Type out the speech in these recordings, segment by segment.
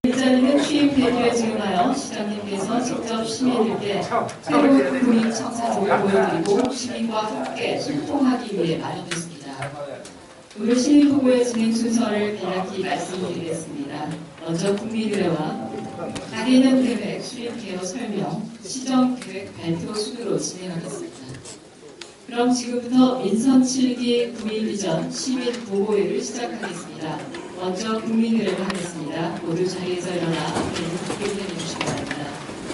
이 자리는 취임 대기에 증하여 시장님께서 직접 시민들께 새로운 국민 청사진을 보여드리고 시민과 함께 소통하기 위해 마련됐습니다. 오늘 시민후보의 진행 순서를 간략히 말씀드리겠습니다. 먼저 국민의회와 가계년 계획 수립 개요 설명, 시정 계획 발표 순으로 진행하겠습니다. 그럼 지금부터 민선 7기 9일 이전 시민 보고회를 시작하겠습니다. 먼저 국민의회를 하겠습니다. 모두 자리에서 일어나 앞에는 국회를 해주시기 바랍니다.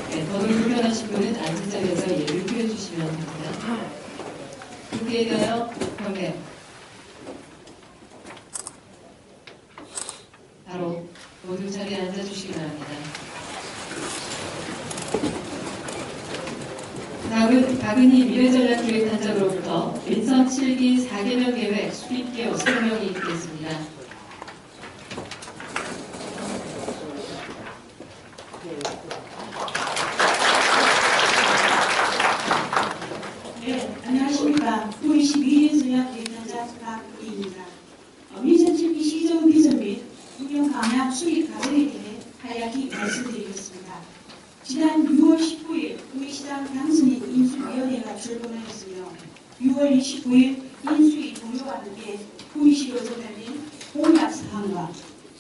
네, 더불 불편하신 분은 앉은 자리에서 예를 표해주시면 됩니다. 국회에 대하여 경례. 바로 모두 자리에 앉아주시기 바랍니다. 다음은 박은희 미래전략기획단장으로부터 민선 7기 4개년 계획 수립 개요 설명이 있겠습니다. 네, 안녕하십니까. 9.20 미래전략기획단장 박은희입니다. 민선 7기 시정 비전 및 운영 방향 수립 과정에 대해 간략히 말씀드리겠습니다. 지난 6월 19일 구의시장 당선인 인수위원회가 출범하였으며 6월 29일 인수위 동료와 함께 구의시로 전달된 공약사항과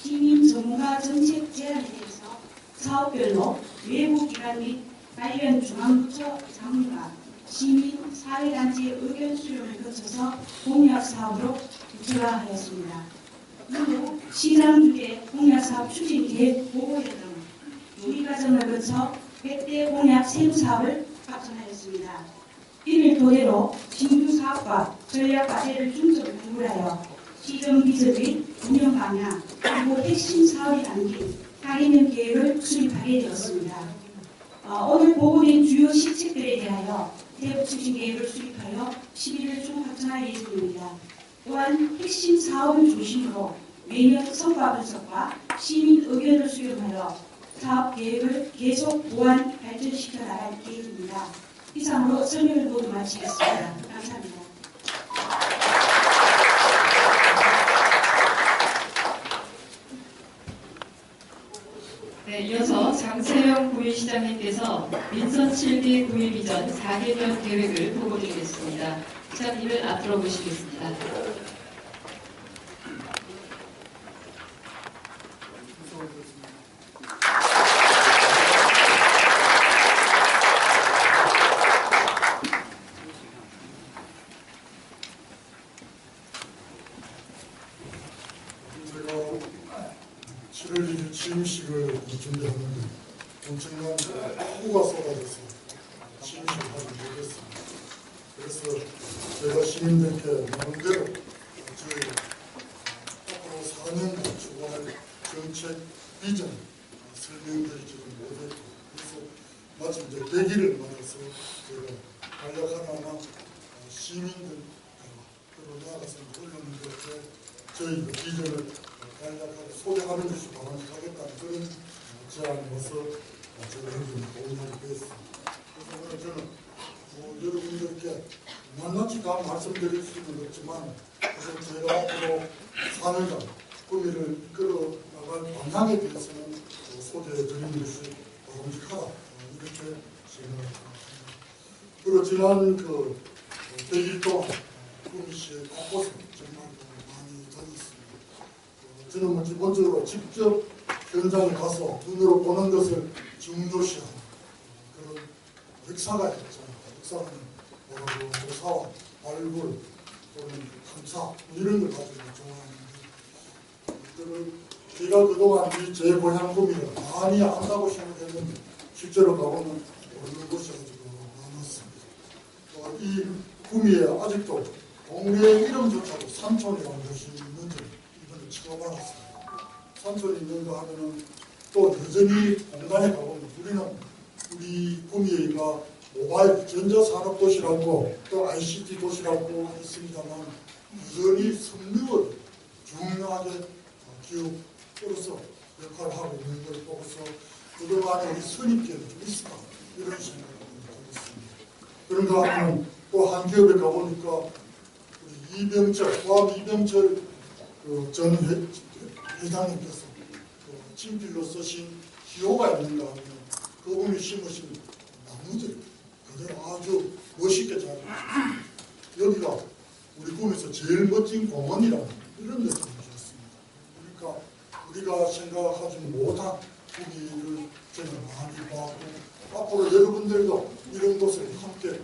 시민 전문가 정책 제안에 대해서 사업별로 외부기관 및 관련 중앙부처 장관, 시민, 사회단체의 의견 수렴을 거쳐서 공약사업으로 구체화하였습니다. 이후 시장주의 공약사업 추진 계획 보고회 등 준비 과정을 거쳐 100대 공약 세부사업을 확정하였습니다. 이를 토대로 신규 사업과 전략 과제를 중점 분류하여 시정 비전 및 운영 방향 그리고 핵심 사업이 담긴 4개년 계획을 수립하게 되었습니다. 오늘 보고된 주요 시책들에 대하여 대북 추진 계획을 수립하여 11월 중 확정할 예정입니다. 또한 핵심 사업을 중심으로 매년 성과 분석과 시민 의견을 수렴하여 사업 계획을 계속 보완 발전시켜 나갈 계획입니다. 이상으로 설명을 모두 마치겠습니다. 감사합니다. 네, 이어서 장채영 구의시장님께서 민선 7기 9일 이전 4개년 계획을 보고드리겠습니다. 시장님을 앞으로 모시겠습니다. 제가 7월 1일 취임식을 준비하는데 엄청난 폭우가 쏟아져서 취임식을 하지 못했습니다. 그래서 제가 시민들께 나름대로 저희 앞으로 4년 추구할 정책 비전 설명드리지를 못했고, 그래서 마침 이제 계기를 맞아서 제가 간략 하나하나 시민들 그로 나아가서 올렸는데 저희 비전을 간략하게 소개하는 것이 바람직하겠다는 그런 제안으로서 제가 여러분 도움을 드렸습니다. 그래서 오늘 저는 여러분들께 낱낱이 다 말씀드릴 수는 없지만 그래서 제가 앞으로 4년간 구미를 이끌어 나갈 방향에 대해서는 소개해 드리는 것이 바람직하다 이렇게 생각합니다. 그리고 지난 100일 동안 구미시의 곳곳에 정말 많이 다녔습니다. 저는 기본적으로 직접 현장에 가서 눈으로 보는 것을 중요시하는 그런 역사가 있잖아요. 역사는 조사와 발굴 또는 탐사 이런 걸 가지고 좋아하는데, 제가 그동안 제 고향 구미를 많이 안다고 생각했는데 실제로 가보면 모르는 곳이 아주 많았습니다. 이 구미에 아직도 동네 이름조차도 산촌이라는 곳이 있는지 이번에 처음 알았습니다. 산촌이 있는가 하면은 또 여전히 공단에 가보면 우리 구미가 모바일 전자산업도시라고 또 ICT 도시라고 있습니다만 여전히 섬유를 중요하게 기업으로서 역할을 하고 있는 걸 보고서 그동안에 우리 선입견이 좀 있었다 이런 생각을 하겠습니다. 그런가 하면 또 한 기업에 가보니까 우리 포함 이병철 전 회장님께서 친필로 쓰신 기호가 있는가 하면 그분이 심으신 나무들이 그대로 아주 멋있게 잘 있습니다. 여기가 우리 꿈에서 제일 멋진 공원이라는 이런 느낌이 들었습니다. 그러니까 우리가 생각하지 못한 구미를 저는 많이 봤고 앞으로 여러분들도 이런 곳을 함께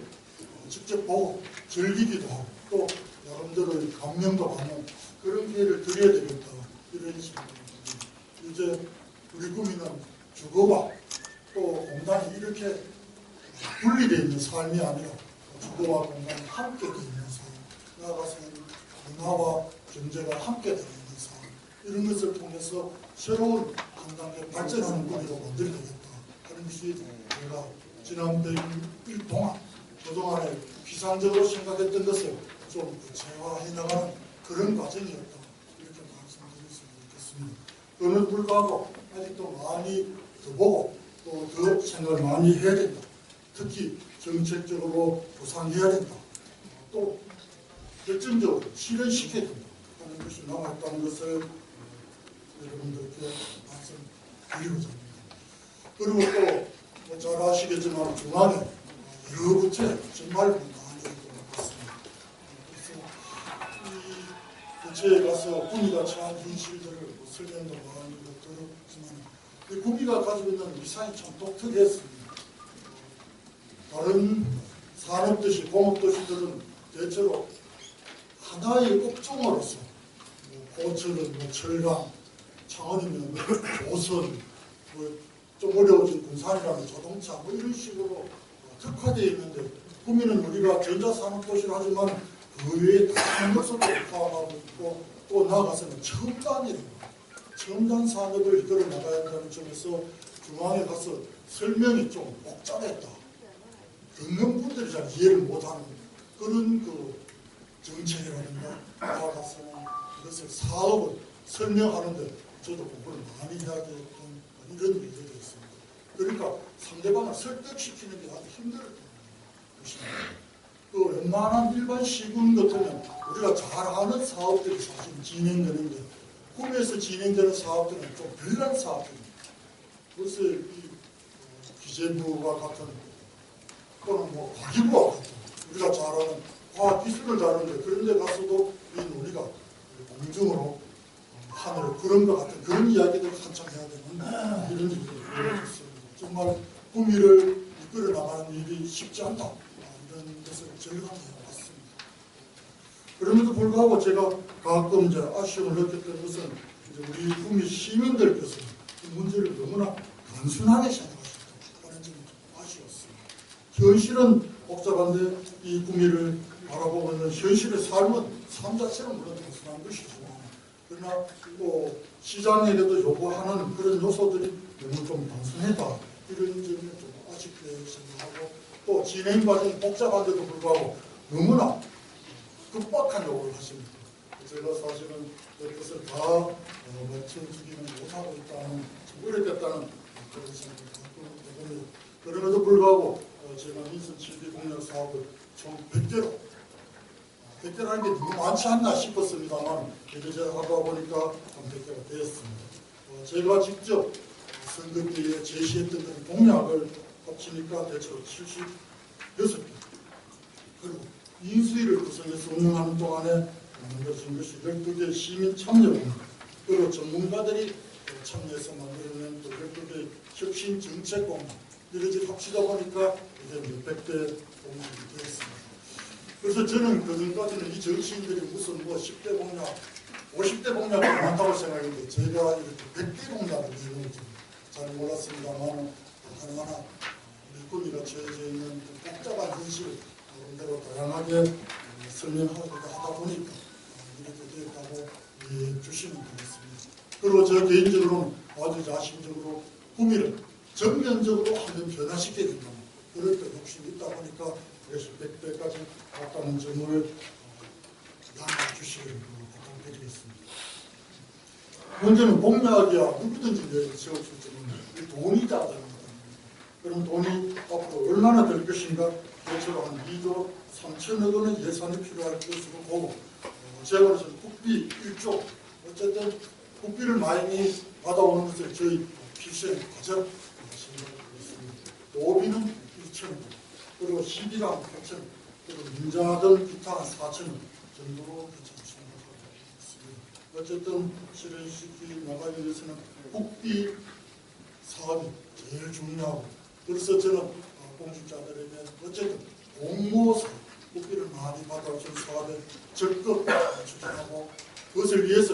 직접 보고 즐기기도 하고 또 여러분들의 감명도 받는 그런 기회를 드려야 되겠다 이런 식으로 이제 우리 구미는 주거와 또 공단이 이렇게 분리되어 있는 삶이 아니라 주거와 공간이 함께 되어 있는 삶, 나아가서는 문화와 경제가 함께 되어 있는 삶 이런 것을 통해서 새로운 한 단계 발전하는 구미로 만들어야 되겠다 하는 것이 제가 지난 100일 동안 그동안에 피상적으로 생각했던 것을 좀 구체화해 나가는 그런 과정이었다 이렇게 말씀드릴 수 있겠습니다. 그럼에도 불구하고 아직도 많이 더 보고 또 더 생각을 많이 해야 된다. 특히 정책적으로 구상해야 된다. 또 결정적으로 실현시켜야 된다 하는 것이 남아있다는 것을 여러분들께 말씀드리고자 합니다. 그리고 또 잘 아시겠지만 중앙에 여러 부처 정말 많이 있습니다. 그래서 이 부처에 가서 구미가 처한 현실들을 설명도 많이 들었지만 이 구미가 가지고 있는 위상이 참 독특했습니다. 다른 산업도시, 공업도시들은 대체로 하나의 업종으로서 고철은 철강, 창원이면 조선, 좀 어려워진 군산이라는 자동차 이런 식으로 특화되어 있는데 구미는 우리가 전자산업도시를 하지만 그 외에 다른 것을 포함하고 있고 또 나아가서는 첨단 산업을 이끌어 나가야 한다는 점에서 중앙에 가서 설명이 좀 복잡했다. 듣는 분들이 잘 이해를 못하는 그런 그 정책이라든가 나아가서는 그것을 사업을 설명하는데 저도 공부를 많이 해야 되겠던 이런 일들이 있습니다. 그러니까 상대방을 설득시키는 게 아주 힘들었던 것입니다. 그 웬만한 일반 시군 같으면 우리가 잘하는 사업들이 사실 진행되는데 구미에서 진행되는 사업들은 좀 별난 사업들입니다. 그래서 이 기재부와 같은 또는 과기부와 같은 우리가 잘하는 과학기술을 다루는데 그런 데 가서도 이 우리가 공중으로 하늘을 그런 것 같은 그런 이야기들을 한참 해야 되는 이런 일이 벌어졌습니다. 정말 구미를 이끌어 나가는 일이 쉽지 않다. 이런 것을 절감해 왔습니다. 그럼에도 불구하고 제가 가끔 이제 아쉬움을 느꼈던 것은 이제 우리 구미 시민들께서 이 문제를 너무나 단순하게 생각하셨다 하는 점이 좀 아쉬웠습니다. 현실은 복잡한데 이 구미를 바라보고 있는 현실의 삶은 삶 자체는 물론 단순한 것이지만 그러나 또 시장에게도 요구하는 그런 요소들이 너무 좀 단순하다 이런 점이 좀 아쉽게 생각하고 또 진행 과정이 복잡한데도 불구하고 너무나 급박한 요구를 하십니다. 제가 사실은 그것을 다 맞춰주기는 못하고 있다는 좀 어렵겠다는 그런 생각을 갖고 있는데 그럼에도 불구하고 제가 민선 7기 공약 사업을 총 100개라는 게 너무 많지 않나 싶었습니다만 이제 하다 보니까 한 100개가 되었습니다. 제가 직접 선거 때에 제시했던 그런 공약을 합치니까 대체로 76개 그리고 인수위를 구성해서 운영하는 동안에 만들어진 것이 12개 시민 참여 공약 그리고 전문가들이 참여해서 만들어낸 또 12개 혁신 정책 공약 이렇게 합치다 보니까 이제 몇백 개 공약이 되었습니다. 그래서 저는 그전까지는 이 정치인들이 무슨 10대 공약, 50대 공약이 많다고 생각했는데 제가 이렇게 100대 공약을 내는 잘 몰랐습니다만 하나하나 우리 구미가 처해져 있는 복잡한 현실을 나름대로 다양하게 설명하고 하다 보니까 이렇게 되었다고 이해해 주시면 되겠습니다. 그리고 저 개인적으로는 아주 자신적으로 구미를 전면적으로 한번 변화시켜야 된다. 그럴 때 욕심이 있다 보니까 그래서 100대까지 갔다는 점을 양해해 주시기를 부탁드리겠습니다. 문제는 공약이야 누구든지 세울 수 있는 돈이 작아집니다. 그럼 돈이 앞으로 얼마나 될 것인가 대체로 한 2조 3천억 원의 예산이 필요할 것으로 보고 제가 그래서 국비 1조 어쨌든 국비를 많이 받아오는 것을 저희 필수의 과제로 생각하고 있습니다. 노비는 2,000원, 그리고 시비랑 8,000원, 그리고 민자든 기타 4,000원 정도로 생각하고 있습니다. 어쨌든 실현시키 나가기 위해서는 국비 사업이 제일 중요하고, 그래서 저는 공직자들에게 어쨌든 공모사 국비를 많이 받아준 사업에 적극 추진하고, 그것을 위해서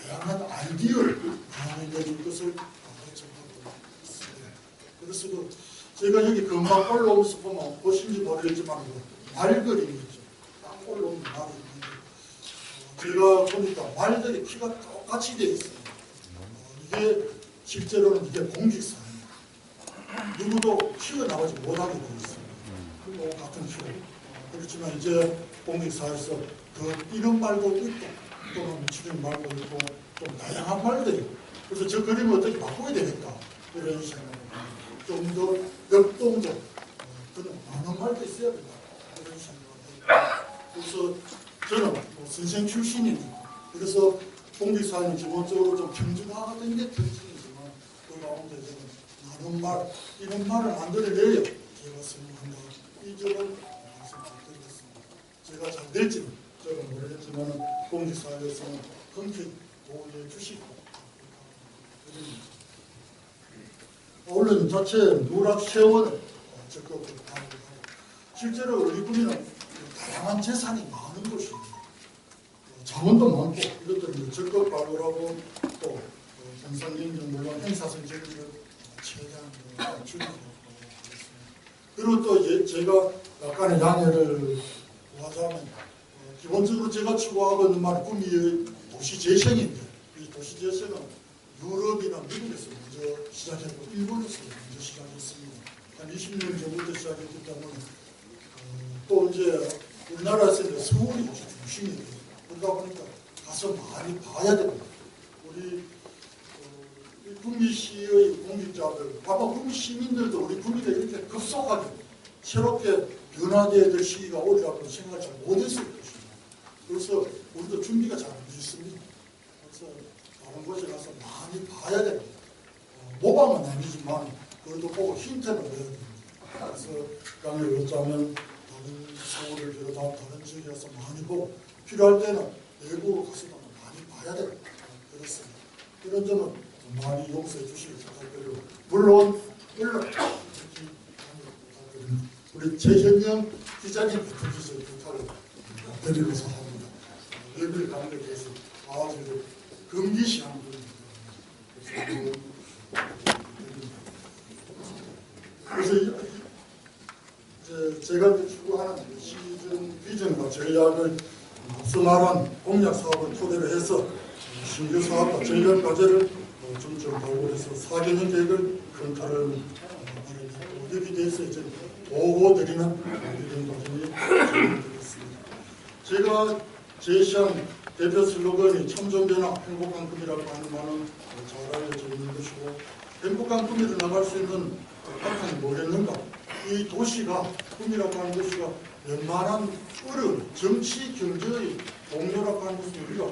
다양한 아이디어를 많이 내줄 것을 요청하고 있습니다. 그래서 제가 여기 금방 올라오면서 보면 보신지 모르겠지만 말그림이 있죠. 딱 올라오는 말이 있는데 제가 보니까 말들의 키가 똑같이 되어 있습니다. 이게 실제로는 이게 공직사입니다. 누구도 튀어나오지 못하게 되어 있습니다. 같은 키로. 그렇지만 이제 공직사에서 더 이런 말도 있고 또는 추린 말도 있고 좀 다양한 말들이, 그래서 저 그림을 어떻게 바꾸게 되겠다 이런 생각을 좀 더 역동적 그런 많은 말도 있어야 된다 이런 생각을 합니다. 그래서 저는 선생 출신이니까 그래서 공직사는 기본적으로 좀 평준화된 게 특징이지만 그 가운데 저는 많은 말 이런 말을 만들어내야 제가 성공한다 이 점을 말씀드리겠습니다. 제가 잘 될지는 저는 모르겠지만 공직사회에서는 흔쾌히 도움을 주시고 언론 자체 누락 세원을 적극 하고 실제로 우리 국민은 다양한 재산이 많은 곳입니다. 자원도 많고 이것들을 적극 발굴하고 또 경상경제 물론 행사성 재미를 최대한 줄이고 있습니다. 그리고 또 제가 약간의 양해를 구하자면 기본적으로 제가 추구하고 있는 말은 꿈이 도시재생인데 이 도시재생은 유럽이나 미국에서 먼저 시작했고 일본에서 먼저 시작했습니다. 한 20년 전부터 시작했기 때문에 또 이제 우리나라에서 이제 서울이 중심이 돼요. 그러다 보니까 가서 많이 봐야 됩니다. 우리 구미시의 공직자들, 아마 구미 시민들도 우리 구미가 이렇게 급속하게 새롭게 변화되어야 될 시기가 오리라고 생각을 잘 못했을 것입니다. 그래서 우리도 준비가 잘 안 돼 있습니다. 그래서 다른 곳에 가서 많이 봐야 됩니다. 모방은 아니지만 그래도 보고 힌트는 내야 됩니다. 그래서 강의를 얻자면 다른 서울을 비롯한 다른 지역에 가서 많이 보고 필요할 때는 내부로 가서도 많이 봐야 됩니다. 그렇습니다. 이런 점은 많이 용서해 주시기 부탁드리고 물론 언론 우리 최현영 기자님 부탁해서 부탁을 드리고서 합니다. 외부에 가는 데 대해서 아주 금기시한 분입니다. 그래서 이제 제가 추구하는 시즌 비전과 전략을 수많은 공약 사업을 토대로 해서 신규 사업과 전략 과제를 점점 발굴해서 4개년 계획을 검토를 여기에 대해서 이제 보고 드리는 이런 과정이 진행되겠습니다. 제가 제시한 대표 슬로건이 참정변화 행복한 꿈이라고 하는 말은 잘 알려져 있는 것이고 행복한 꿈으로 나갈 수 있는 바탕이 뭐겠는가? 이 도시가 꿈이라고 하는 도시가 웬만한 어려운 정치 경제의 동료라고 하는 것은 우리가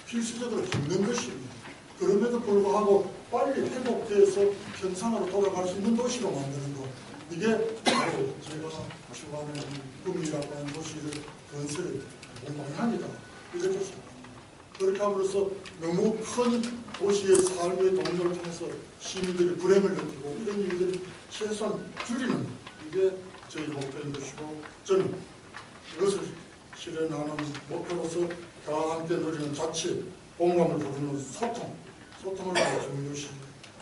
필수적으로 겪는 것입니다. 그럼에도 불구하고 빨리 회복돼서 평상으로 돌아갈 수 있는 도시로 만드는 것, 이게 바로 제가 추구하는 꿈이라고 하는 도시를 건설의 공방향이다 이런 것입니다. 그렇게 함으로써 너무 큰 도시의 삶의 동료를 통해서 시민들이 불행을 느끼고 이런 일들을 최소한 줄이는 이게 저희 목표인 것이고 저는 이것을 실현하는 목표로서 다 함께 누리는 자치, 공감을 부르는 소통을 아주 중요시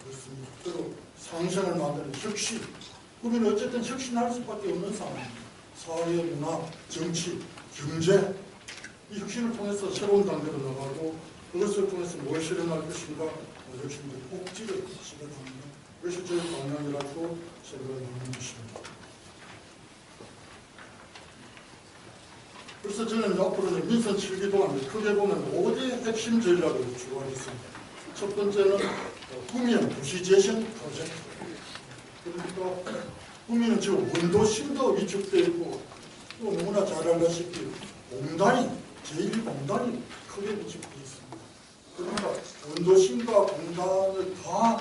했습니다. 그리고 상생을 만드는 혁신, 우리는 어쨌든 혁신할 수밖에 없는 상황입니다. 사회, 문화, 정치, 경제 이 혁신을 통해서 새로운 단계로 나가고 그것을 통해서 뭘 실현할 것인가 혁신의 꼭지를 실현하는 것이 저희 방향이라고 생각을 하는 것입니다. 그래서 저는 앞으로는 민선 7기 동안 크게 보면 5대 핵심 전략을 추구하겠습니다. 첫 번째는 구미형 도시재생 프로젝트. 그러니까 구미는 지금 원도 심도 위축되어 있고 또 너무나 잘 알다시피 공단이 제1공단이 크게 위축되어 있습니다. 그러니까 원도심과 공단을 다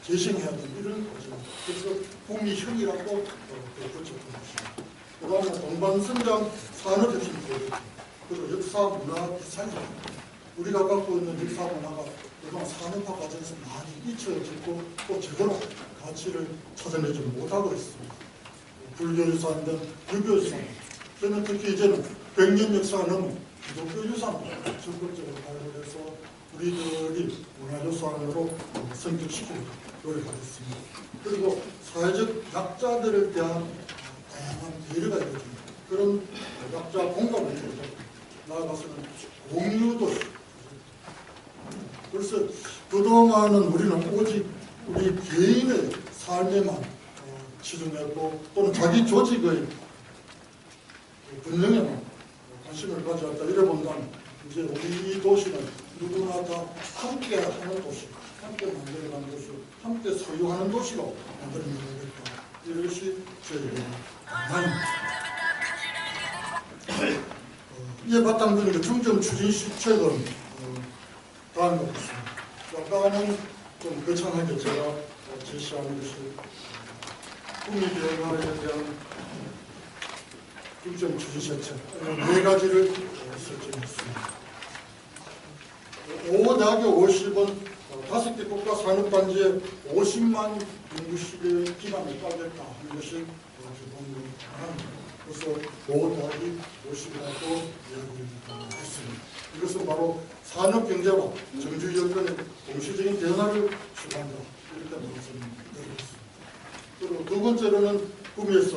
재생해야 되는 이런 과정. 그래서 구미형이라고 붙였던 것입니다. 그 다음에 동반선장 산업혁신 프로젝트, 그리고 역사 문화 디자인. 우리가 갖고 있는 역사 문화가 그동안 산업화 과정에서 많이 잊혀졌고 또 제대로 가치를 찾아내지 못하고 있습니다. 불교유산 등 유교유산, 저는 특히 이제는 100년 역사가 넘은 기독교 유산을 적극적으로 발굴해서 우리들이 문화유산으로 성격시키고 노력하겠습니다. 그리고 사회적 약자들에 대한 다양한 배려가 이루어집니다. 그런 약자 공감을 이루어지고 나아가서는 공유도시. 그래서 그동안은 우리는 오직 우리 개인의 삶에만 치중했고 또는 자기 조직의 분명에만 관심을 가져왔다. 이래 본다면 이제 우리 도시는 누구나 다 함께 하는 도시, 함께 만들어가는 도시, 함께 소유하는 도시로 만들어내야겠다. 이것이 저희의 방안입니다. 이에 바탕되는 중점 추진 시책은 다음과 같습니다. 아까는 좀 거창하게 제가 제시하는 것이 구미변화에 대한 중점 추진 시책 4가지를 설정했습니다. 5대학교 50은 5개 국가 산업단지에 50만 연구실의 기반을 깔겠다 하는 것이 기본 방안입니다. 그래서 5대학이 50이라고 이야기를 했습니다. 이것은 바로 산업경제와 정주 여건의 동시적인 변화를 추구한다. 이렇게 말씀드리겠습니다. 그리고 두 번째로는 구미에서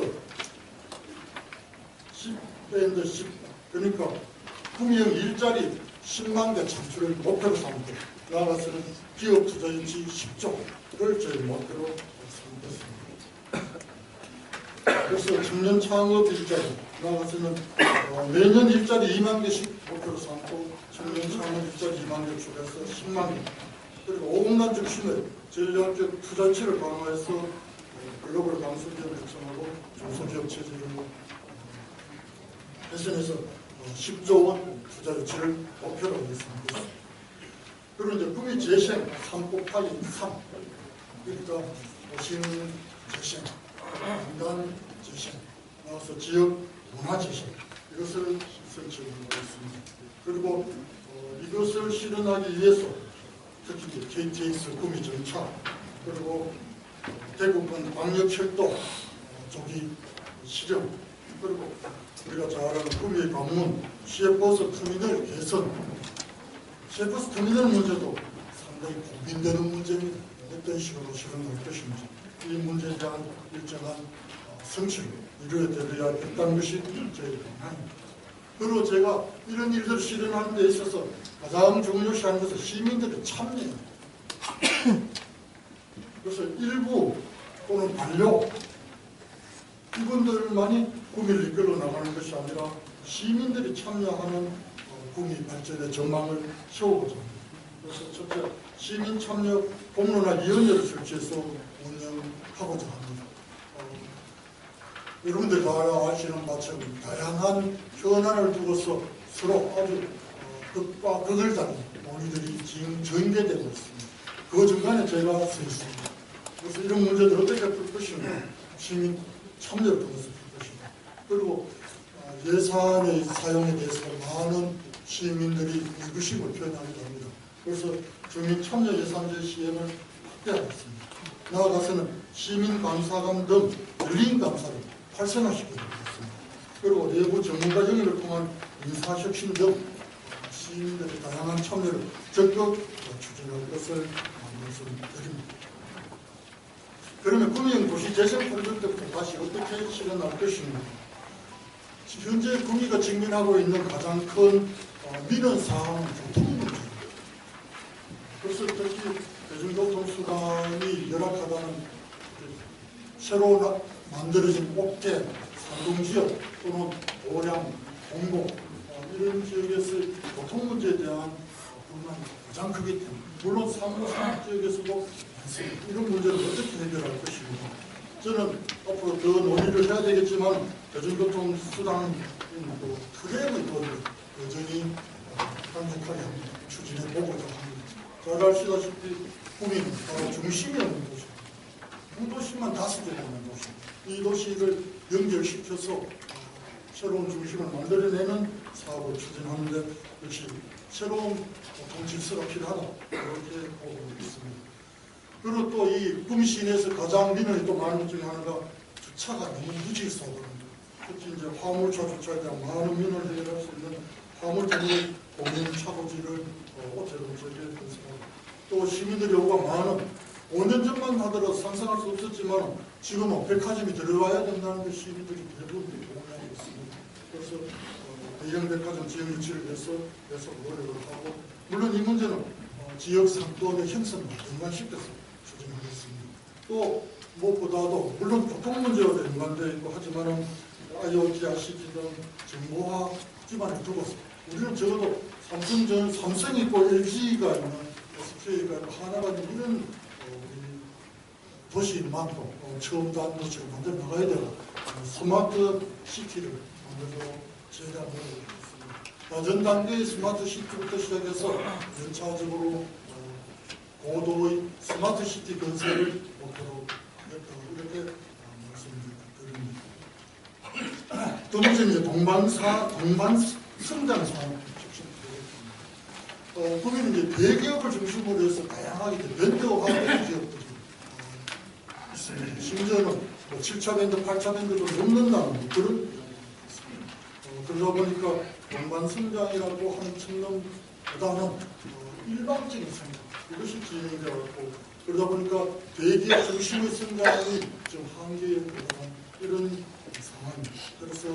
10배인데 10, 그러니까 구미형 일자리 10만 개 창출을 목표로 삼고 나아가서는 기업 투자 유치 10조를 저희 목표로 삼겠습니다. 그래서 청년 창업 일자리 나아가서는 매년 일자리 2만 개씩 목표로 삼고 청년 창업 일자리 2만 개 추가해서 10만 개. 그리고 오공단 중심의 전략적 투자치를 강화해서 글로벌 강소기업 육성하고 중소기업 체제를 개선해서 10조 원 투자 유치를 목표로 하겠습니다. 그리고 이제 구미 재생 3곱하기 3. 그러니까 도심 재생, 공단 재생, 나와서 지역 문화 재생 이것을 설치하고 있습니다. 그리고 이것을 실현하기 위해서 특히 KTX 구미 전차 그리고 대구권 광역철도 조기 실현 그리고 우리가 잘 아는 구미의 관문 시외버스 터미널 개선 시외버스 터미널 문제도 상당히 고민되는 문제입니다. 어떤 식으로 실현할 것인지 이 문제에 대한 일정한 성취를 이루어야 했다는 것이 저희 방안입니다. 그리고 제가 이런 일들을 실현하는 데 있어서 가장 중요시하는 것은 시민들의 참여입니다. 그래서 일부 또는 반려 이분들만이 구미를 이끌어 나가는 것이 아니라 시민들이 참여하는 구미 발전의 전망을 세우고자 합니다. 그래서 첫째 시민 참여 공론화위원회를 설치해서 운영하고자 합니다. 여러분들 다 아시는 바처럼 다양한 현안을 두고서 서로 아주 극과 극을 다른 논의들이 지금 전개되고 있습니다. 그 중간에 제가 서 있습니다. 그래서 이런 문제들을 어떻게 풀 것인가 시민 참여를 통해서 풀 것인가 그리고 예산의 사용에 대해서 많은 시민들이 의구심을 표현하기도 합니다. 그래서 주민 참여 예산제 시행을 확대하겠습니다. 나아가서는 시민 감사관 등 열린 감사를 활성화시키도록 하겠습니다. 그리고 내부 전문가 영입을 통한 인사혁신 등 시민들의 다양한 참여를 적극 추진할 것을 말씀드립니다. 그러면 구미형 도시 재생 프로젝트부터 다시 어떻게 실현할 것인가? 현재 구미가 직면하고 있는 가장 큰 민원 사항은 교통 문제입니다. 그래서 특히 대중교통수단이 열악하다는 새로 만들어진 옥태, 산동지역 또는 오량, 공고 이런 지역에서 교통 문제에 대한 불만이 가장 크기 때문에 물론 산업 지역에서도 이런 문제를 어떻게 해결할 것인가 저는 앞으로 더 논의를 해야 되겠지만 대중교통 수단은 프레임의 도를 여전히 강력하게 추진해 보고자 합니다. 잘 아시다시피 구미는 바로 중심이 없는 도시입니다. 구도시만 5개 되는 도시. 이 도시를 연결시켜서 새로운 중심을 만들어내는 사업을 추진하는데 역시 새로운 통질서가 필요하다 이렇게 보고 있습니다. 그리고 또 이 구미 시내에서 가장 민원이 또 많은 것 중에 하나가 주차가 너무 무질서합니다. 특히 이제 화물차 주차에 대한 많은 민원을 해결할 수 있는 화물차 공용 차고지를 호텔로 설계했습니다. 또 시민들의 요구가 많은 5년 전만 하더라도 상상할 수 없었지만 지금은 백화점이 들어와야 된다는 게 시민들이 대부분 동의하고 있습니다. 그래서 대형 백화점 지역 유치를 위해서 계속 노력을 하고 물론 이 문제는 지역 상권의 형성을 연관시켜서 추진하겠습니다. 또 무엇보다도 물론 교통 문제와도 연관되어 있고 하지만 IoT, ICT 등 정보화 기반을 두고서 우리는 적어도 삼성이 있고 LG가 있는 SK가 있고 하나가 있는 이런 도시만도 처음도 한 도시를 만들어 나가야 되고 스마트 시티를 만들어 제대로 노력하겠습니다. 낮은 단계의 스마트 시티부터 시작해서 연차적으로 고도의 스마트 시티 건설을 목표로 하겠다고 이렇게 말씀드립니다. 두 번째 이제 동반 성장 산업 촉진 프로젝트입니다. 구미는 이제 대기업을 중심으로 해서 다양하게 밴드화된 기업들이 있습니다. 심지어는 7차 밴드, 8차 밴드도 넘는다는 그런 있습니다. 그러다 보니까 동반 성장이라고 하는 측면보다는 일반적인 성장 이것이 진행되었고 그러다 보니까 대기업 중심의 성장이 좀 한계에 불과한 이런 상황입니다. 그래서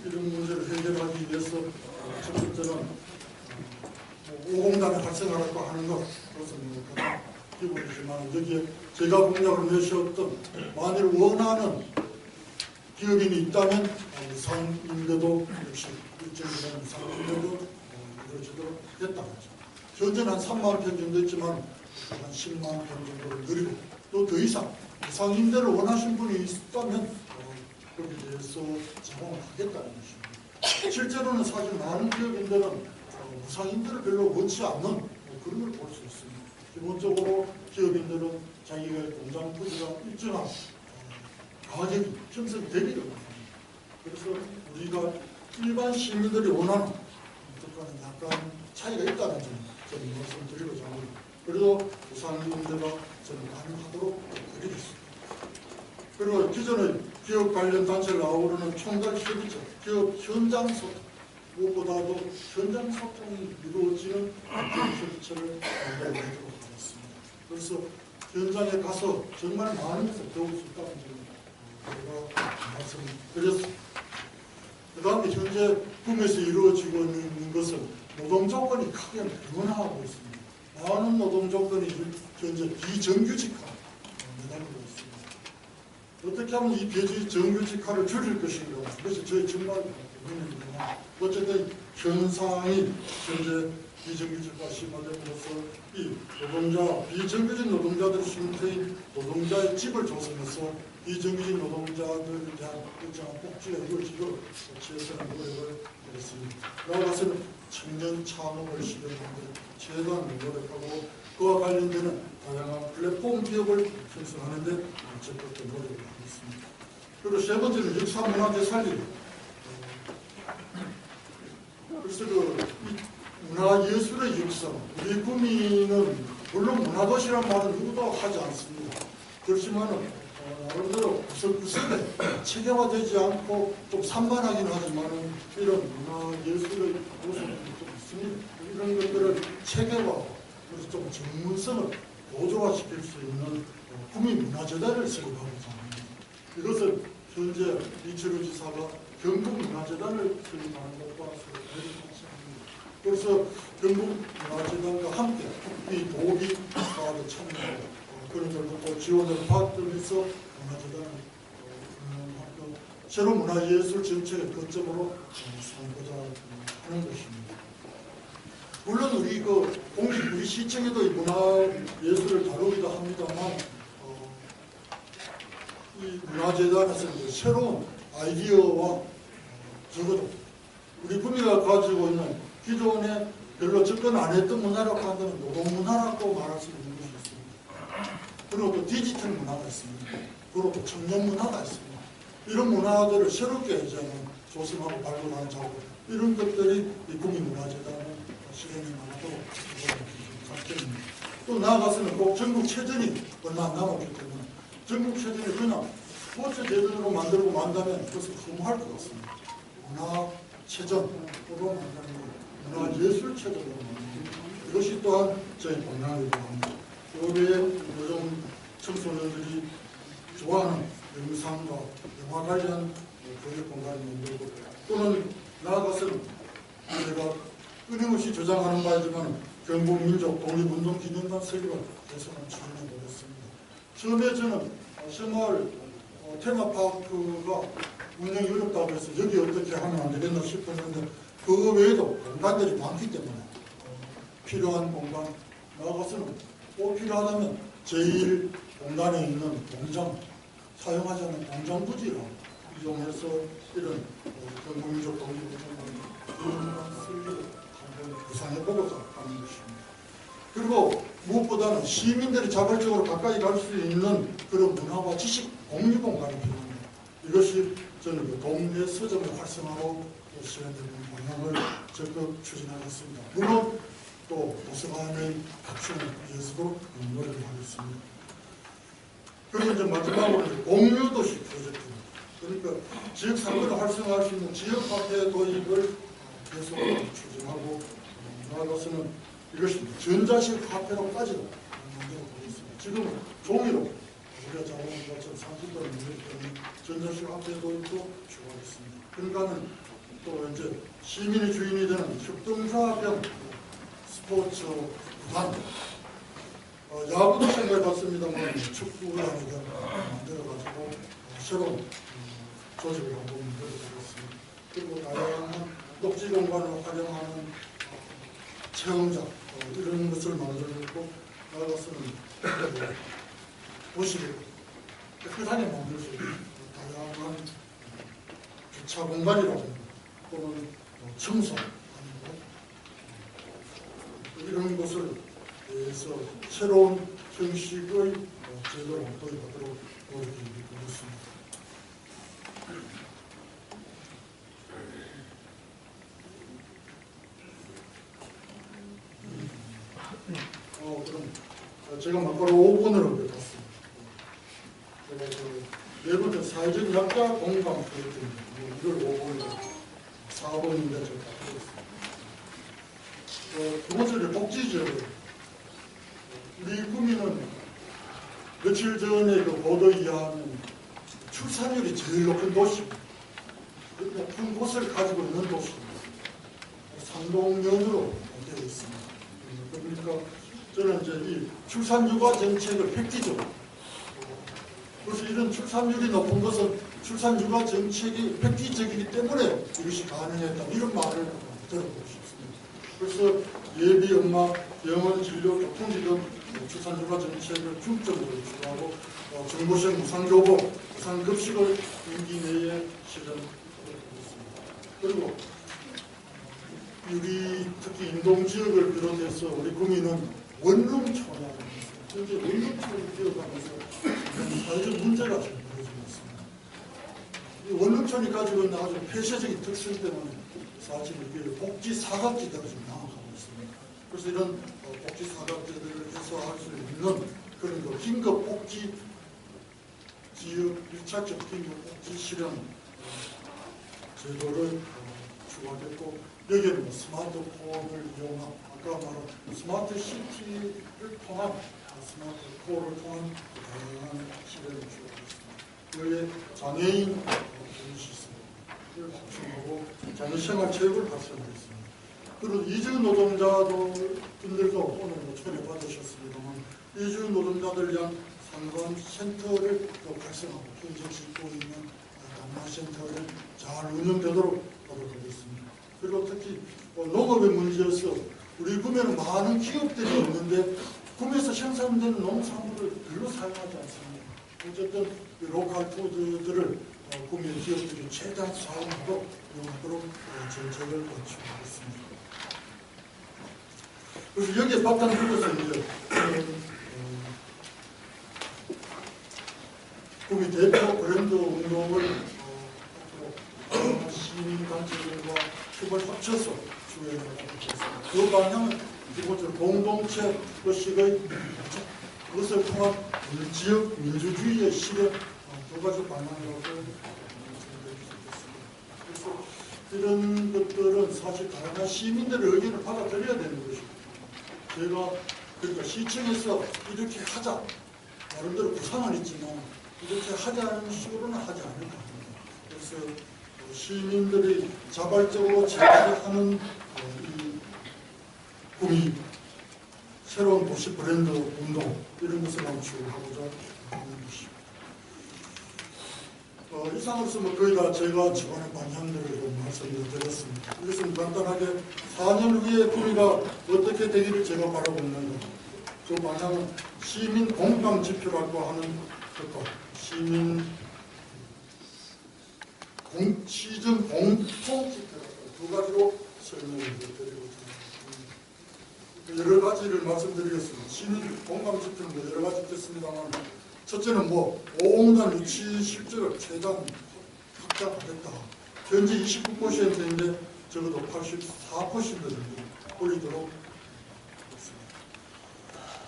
이런 문제를 해결하기 위해서 첫 번째는 5공단을 활성화하고 하는 것 그것은 가장 기본이지만 여기에 제가 공약을 내세웠던 만일 원하는 기업인이 있다면 상임대도 역시 일정된 상임대도 이루어지도록 했다는 거죠. 현재는 한 3만 평 정도 있지만 한 10만 평 정도를 늘리고 또 더 이상 상임대를 원하신 분이 있다면 거기에 대해서 제공을 하겠다는 것입니다. 실제로는 사실 많은 기업인들은 무상임대를 별로 원치 않는 그런 걸 볼 수 있습니다. 기본적으로 기업인들은 자기가 공장 부지가 일정한 가격이 형성되기를 원합니다. 그래서 우리가 일반 시민들이 원하는 것과는 약간 차이가 있다는 점을 저는 말씀드리고자 합니다. 그래도 무상임대가 저는 가능하도록 드리겠습니다. 그리고 기존의 기업 관련 단체를 아우르는 총괄 협의체, 기업 현장 소통, 무엇보다도 현장 소통이 이루어지는 기업 협의체를 만들어보도록 하겠습니다. 그래서 현장에 가서 정말 많은 것을 배울 수 있다는 점을 제가 말씀드렸습니다. 그 다음에 현재 구미에서 이루어지고 있는 것은 노동 조건이 크게 변화하고 있습니다. 많은 노동 조건이 현재 비정규직화 내다보고 있습니다. 어떻게 하면 이 비정규직화를 줄일 것인가 그것이 저희 전략입니다. 어쨌든 현상이 현재 비정규직화 심화됨으로써 이 비정규직 노동자들 쉼터인 노동자의 집을 조성해서 비정규직 노동자들에 대한 일정한 복지가 이루어지도록 최선의 노력을 하겠습니다. 나아가서는 청년 창업을 실현하는데 최대한 노력하고 그와 관련되는 다양한 플랫폼 기업을 형성하는 데 적극 노력을 하겠습니다. 그리고 세 번째는 역사문화재 살리기. 그래서 문화예술의 육성, 우리 구미는 물론 문화도시란 말은 누구도 하지 않습니다. 그렇지만 나름대로 구석구석에 체계화되지 않고 좀 산만하긴 하지만 이런 문화예술의 요소들이 좀 있습니다. 이런 것들을 체계화하고 그래서 좀 전문성을 고조화시킬 수 있는 구미문화재단을 설립하고자 합니다. 이것은 현재 이철우 지사가 경북문화재단을 설립하는 것과 같이 합니다. 그래서 경북문화재단과 함께 이 도비 사업에 참여하고 그런 것도 지원을 받으면서 문화재단을 운영하고 새로운 문화예술 정책의 거점으로 삼고자 하는 것입니다. 물론 우리 시청에도 이 문화예술을 다루기도 합니다만 이 문화재단에서 이제 새로운 아이디어와 적어도 우리 구미가 가지고 있는 기존의 별로 접근 안 했던 문화라고 하면 노동문화라고 말할 수 있는 것이 있습니다. 그리고 또 디지털 문화가 있습니다. 그리고 또 청년 문화가 있습니다. 이런 문화들을 새롭게 이제는 조성하고 발굴하는 작업, 이런 것들이 이 국민문화재단의 실행에 나가도록 작전입니다. 또 나아가서는 꼭 전국체전이 얼마 안 남았기 때문에 전국체전이 그냥 스포츠제전으로 만들고 만다면 그것은 허무할 것 같습니다. 문화체전으로 만드는 것, 문화예술체전으로 만드는 것, 이것이 또한 저희 방향이기도 합니다. 여기에 요즘 청소년들이 좋아하는 영상과 영화 관련 교육 공간을 만들고, 또는 나아가서는 제가 끊임없이 주장하는 바이지만 경북민족 독립운동기념관 설립을 해서는 추진해 보겠습니다. 처음에 저는 새마을 테마파크가 운영이 어렵다고 해서 여기 어떻게 하면 안 되겠나 싶었는데, 그 외에도 공간들이 많기 때문에 필요한 공간, 나아가서는 꼭 필요하다면 제1공간에 있는 공장, 사용하지 않은 공장 부지를 이용해서 이런 경북민족 독립운동기념관 설립을 한번 구상해보고자 하는 것입니다. 그리고 무엇보다는 시민들이 자발적으로 가까이 갈 수 있는 그런 문화와 지식 공유 공간이 필요합니다. 이것이 저는 그 동네 서점의 활성화로 실현되는 방향을 적극 추진하겠습니다. 물론 또 도서관의 확충을 위해서도 노력을 하겠습니다. 그리고 이제 마지막으로 공유도시 프로젝트입니다. 그러니까 지역 상권을 활성화할 수 있는 지역 화폐 도입을 계속 추진하고, 나아가서는 이것이 전자식 화폐로까지도 만들어 보겠습니다. 지금 종이로 우리가 잘 아는 것처럼 30도를 넘기 때문에 전자식 화폐 도입도 추구하겠습니다. 그러니까는 또 이제 시민의 주인이 되는 협동조합형 스포츠 구단, 야구도 생각해봤습니다만 축구단을 만들어가지고 새로운 조직을 한번 만들어보겠습니다. 그리고 다양한 녹지 공간을 활용하는 체험장, 이런 것을 만들고, 나아가서는 도시를 깨끗하게 만들 수 있는 다양한 주차 공간이라든가 또는 청소하는 것, 이런 것을 위해서 새로운 형식의 제도를 도입하도록 노력해보겠습니다. 그럼 제가 막바로 5번으로 갔습니다. 제가 네 번째 사회적 약자 공감 프로젝트입니다. 이걸 5번으로 4번인데 제가 하겠습니다. 두 번째는 복지지역을, 우리 국민은 며칠 전에 그 보도에 의하면 출산율이 제일 높은 도시입니다. 높은 곳을 가지고 있는 도시입니다. 상동면으로 되어 있습니다. 그러니까 저는 이제 이 출산육아 정책을 획기적으로, 그래서 이런 출산율이 높은 것은 출산육아 정책이 획기적이기 때문에 이것이 가능했다, 이런 말을 들어보고 싶습니다. 그래서 예비 엄마, 병원 진료, 교통비 등 출산육아 정책을 중점적으로 추구하고, 정보식 무상교복, 무상급식을 임기 내에 실현하도록 하겠습니다. 그리고 우리 특히 인동지역을 비롯해서 우리 국민은 원룸촌이라는 것을, 현재 원룸촌을 키워가면서 사회적 문제가 좀 벌어지고 있습니다. 이 원룸촌이 가지고 있는 아주 폐쇄적인 특성 때문에 사실 이게 복지 사각지대가 좀 남아가고 있습니다. 그래서 이런 복지 사각지대를 해소할 수 있는 그런 그 긴급 복지 지역 밀착적 긴급 복지 실현 제도를 추구하겠고, 여기에는 스마트폰을 이용한, 아까 말한 스마트 시티를 통한, 스마트 콜을 통한 다양한 실현을 추구하겠습니다. 여기에 장애인 시설을 확충하고 장애생활체육을 활성화했습니다. 그리고 이주 노동자분들도 오늘 초대 받으셨습니다만, 이주 노동자들 위한 상담센터를 또 활성화하고 현재 짓고 있는 단말센터를 잘 운영되도록 노력하겠습니다. 그리고 특히 농업의 문제에서 우리 구매는 많은 기업들이 있는데 구매에서 생산되는 농산물을 별로 사용하지 않습니다. 어쨌든 로컬 푸드들을 구매 기업들이 최대한 사용하도록 이용하도록 정책을 구축하겠습니다. 그래서 여기에 바탕을 두고서 이제 구미 대표 브랜드 운동을 시민단체들과 힘을 합쳐서 추진하고 있습니다. 그 방향은 기본적으로 공동체 의식의 그것을 통한 지역 민주주의의 실현 두 가지 방향이라고 생각할 수 있겠습니다. 그래서 이런 것들은 사실 다양한 시민들의 의견을 받아들여야 되는 것입니다. 제가 그러니까 시청에서 이렇게 하자 나름대로 구상은 있지만 이렇게 하자는 식으로는 하지 않을 겁니다. 그래서 시민들이 자발적으로 제시하는 이 구미 새로운 도시 브랜드 운동 이런 것을 추구하고자 하는 것입니다. 이상으로서 거의 다 제가 저번에 방향들을 말씀을 드렸습니다. 이것은 간단하게 4년 후에 구미가 어떻게 되기를 제가 바라고 있는가. 그 방향은 시민 공감 지표라고 하는 것과 시정 공통 지표 두 가지로 설명을 드리고 있습니다. 여러 가지를 말씀드리겠습니다. 시민 공감 지표는 여러 가지 있겠습니다만 첫째는 보험단 유치 실적을 최대한 확장하겠다. 현재 29%인데 적어도 84% 정도 올리도록 했습니다.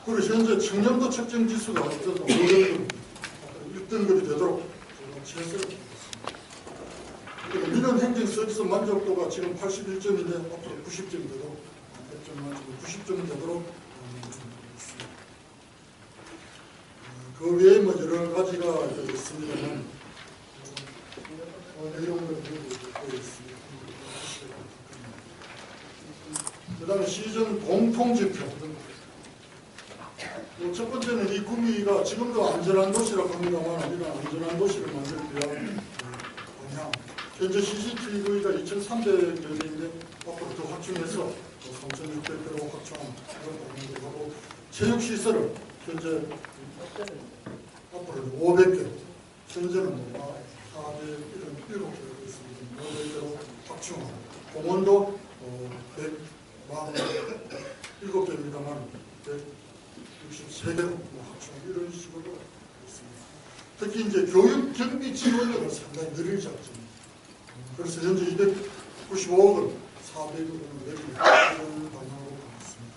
그리고 현재 청년도 측정 지수가 어쨌든 1등급이 되도록 최선을 다하겠습니다. 그리고 민원 행정 서비스 만족도가 지금 81점인데 앞으로 90점이 되도록 100점 만점에 90점이 되도록 하겠습니다. 그 외에 여러 가지가 있습니다만 내용을 드리고 있습니다. 그 다음에 시정 공통지표. 첫 번째는 이 구미가 지금도 안전한 도시라고 합니다만 이런 안전한 도시를 만들기 위한 방향. 현재 CCTV가 2,300개인데 앞으로 더 확충해서 3,600개로 확충한 그런 방향도 하고 체육시설을 현재 앞으로 500개, 현재는 407개로 있습니다. 500개로 확충하고 공원도 147개입니다만 163개로 확충하고 이런 식으로 있습니다. 특히 이제 교육 경비 지원료가 상당히 느릴 작전입니다. 그래서 현재 295억을 400억을 내리는 이런 방향으로 가고 있습니다.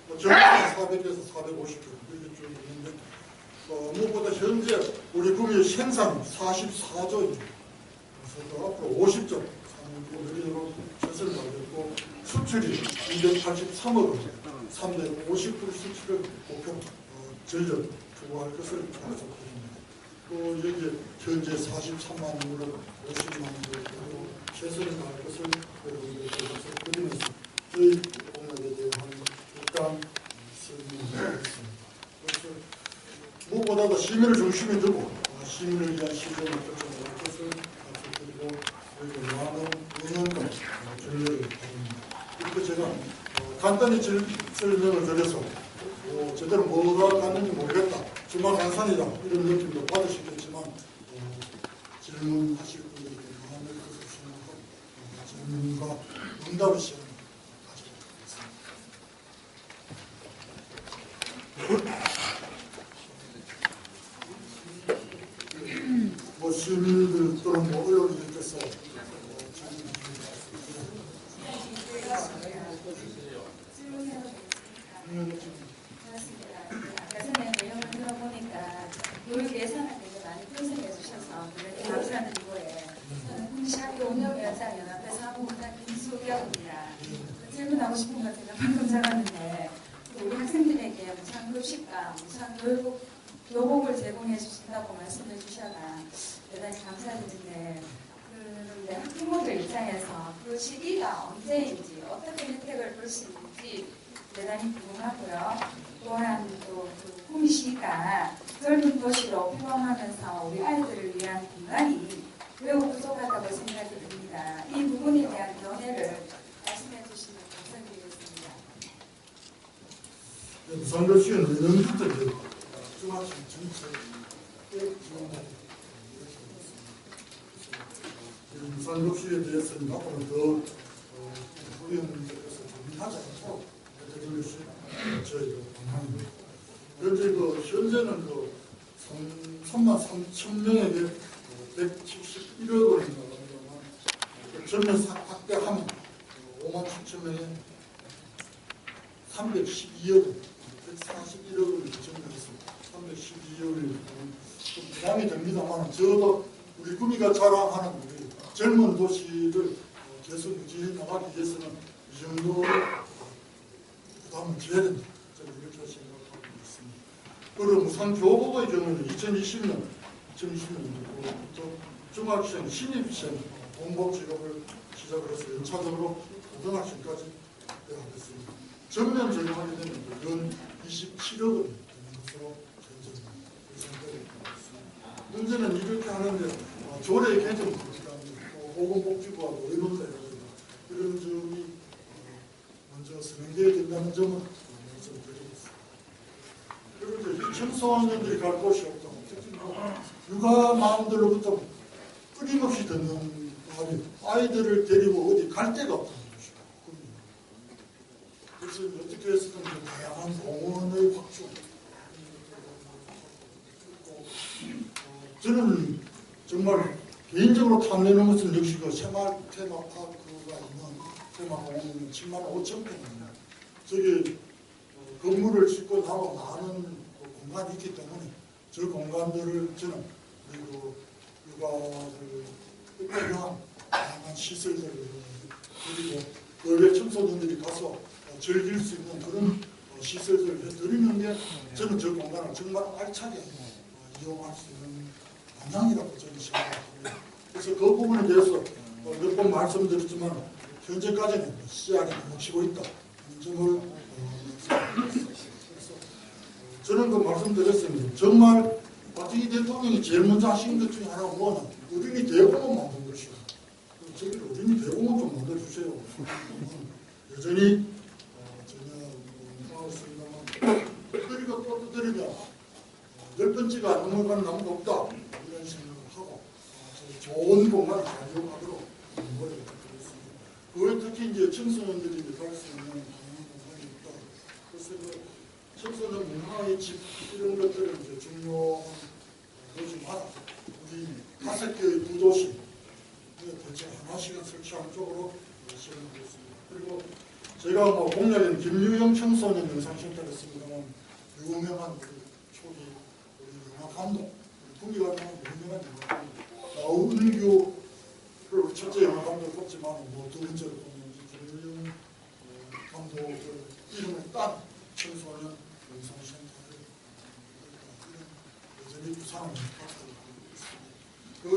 정부는 400에서 450개 이렇게 쭉 있는데 무엇보다 현재 우리 구미의 생산이 44조입니다. 그래서 앞으로 50조 늘리도록 최선을 다하겠고 수출이 283억을 350% 수출을 목표 전력 투구할 것을 약속드립니다. 또 여기에 현재 43만 원으로 50만 원으로 최선을 다할 것을 여러분들께 약속드리면서 저희 공약에 대한 일단 설명드리겠습니다. 그래서 무엇보다도 시민을 중심에 두고 시민을 위한 시정을 펼쳐나갈 것을 약속드리고 저희가 많은 응원과 전력을 바랍니다. 이렇게 제가 간단히 설명을 드려서 제대로 뭐가 갔는지 모르겠다. 주말한산이다. 이런 느낌도 받으시겠지만 질문하실 분들이 많을 것을 생각하고 질문과 응답의 시간을 가지도록 하겠습니다. 시민들 또는 의원이 있겠어. 아까 전에 내용을 들어보니까 교육 예산을 되게 많이 편성해 주셔서 그렇게 감사드리고요. 저는 군시학교 운영위원장 연합회 사무국장 김수경입니다. 질문하고 싶은 거 제가 방금 적었는데 우리 학생들에게 무상급식과 무상교복을 제공해 주신다고 말씀해 주셔서 대단히 감사드린데 그런데 학부모들 입장에서 그 시기가 언제인지 어떻게 혜택을 볼 수 있는지 대단히 궁금하고요. 또한 또그 구미시가 젊은 도시로 표방하면서 우리 아이들을 위한 공간이 매우 부족하다고 생각이 듭니다. 이 부분에 대한 견해를 말씀해 주시면 감사드리겠습니다. 무상급식은 내년부터 중학생 전체에 지원하고 무상급식에 대해서는 앞으로 더 의원님께서 고민하지 않고 해드릴 수 있는 저희가 방문입니다. 현재 현재는 3만 3천 명에게 171억 원입니다. 전면 확대하면 5만 7천 명에 312억 원, 141억 원을 전면해서 312억 원이 좀 부담이 됩니다만 저도 우리 구미가 자랑하는 우리 젊은 도시를 계속 유지해 나가기 위해서는 이 정도 부담을 져야 된다. 저는 이렇게 생각하고 있습니다. 그리고 무상 교복의 경우는 2020년부터 중학생, 신입생 공복 지급을 시작을 해서 연차적으로 고등학생까지 하겠습니다. 전면 적용하게 되면 연 27억 원 되는 것으로 현재 예상되고 있습니다. 문제는 이렇게 하는데 조례 개정 보건복지부와 의논을 이런 점이 먼저 진행되어야 된다는 점은 말씀드리겠습니다. 그리고 이제 청소년들이 갈 곳이 없다. 특히 육아 마음들로부터 끊임없이 듣는 말이 아이들을 데리고 어디 갈 데가 없다는 것이고, 그래서 어떻게 해서든 다양한 공원의 확충, 저는 정말 개인적으로 탐내는 것은 역시 그 새마을 테마파크가 있는 테마공원은 7만 5천 평입니다. 저기 건물을 짓고 나면 많은 공간이 있기 때문에 저 공간들을 저는 그리고 육아를 특별한 다양한 시설들을 그리고 의회 청소년들이 가서 즐길 수 있는 그런 시설들을 해드리는 게 저는 저 공간을 정말 알차게 이용할 수 있는 방향이라고 저는 생각합니다. 그래서 그 부분에 대해서 몇 번 말씀드렸지만 현재까지는 씨알이 멈추고 있다. 점을 저는 그 말씀드렸습니다. 정말 박정희 대통령이 제일 먼저 하신 것 중에 하나가 뭐냐? 어린이 대공원 만든 것이요. 저기 어린이 대공원 좀 만들어주세요. 여전히 전혀 나왔습니다만 두드리고 또 두드리면 10번째가 넘어가는 나무가 없다. 이런 생각을 하고 좋은 공간을 잘 이용하도록 노력드리겠습니다. 그걸 특히 이제 청소년들이 갈 수 있는 공간이 있다. 그래서 청소년 문화의 집 이런 것들은 이제 중요한 거지만 우리 5개의 구도시 대체 하나씩은 설치하는 쪽으로 실행하고 있습니다. 그리고 제가 뭐 공약에는 김유영 청소년 영상센터를 했습니다만 유명한 우리 초기 우리 영화 감독, 구미가 유명한 영화 감독 나우은규를 첫째 영화 감독을 뽑지만 뭐 두 번째로 뽑는 김유영 감독을 이름을 딴 청소년 영상센터를 여전히 부상을 하고 있습니다. 그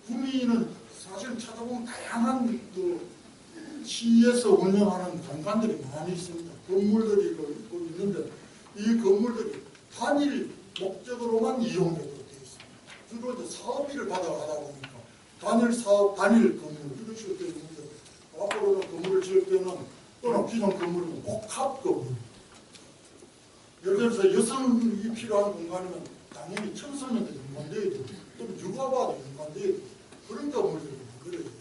구미는 사실 찾아보면 다양한 시에서 운영하는 공간들이 많이 있습니다. 건물들이 있고 있는데 이 건물들이 단일 목적으로만 이용되도록 되어 있습니다. 주로 이제 사업비를 받아가다 보니까 단일 사업, 단일 건물 이런 식으로 되어 있는데 앞으로는 건물을 지을 때는 또는 기존 건물은 복합 건물. 예를 들어서 여성이 필요한 공간이면 당연히 청소년들이 연관되어야 되고 또는 육아와도 연관되어야 되고 그런 건물들이 만들어야 돼요.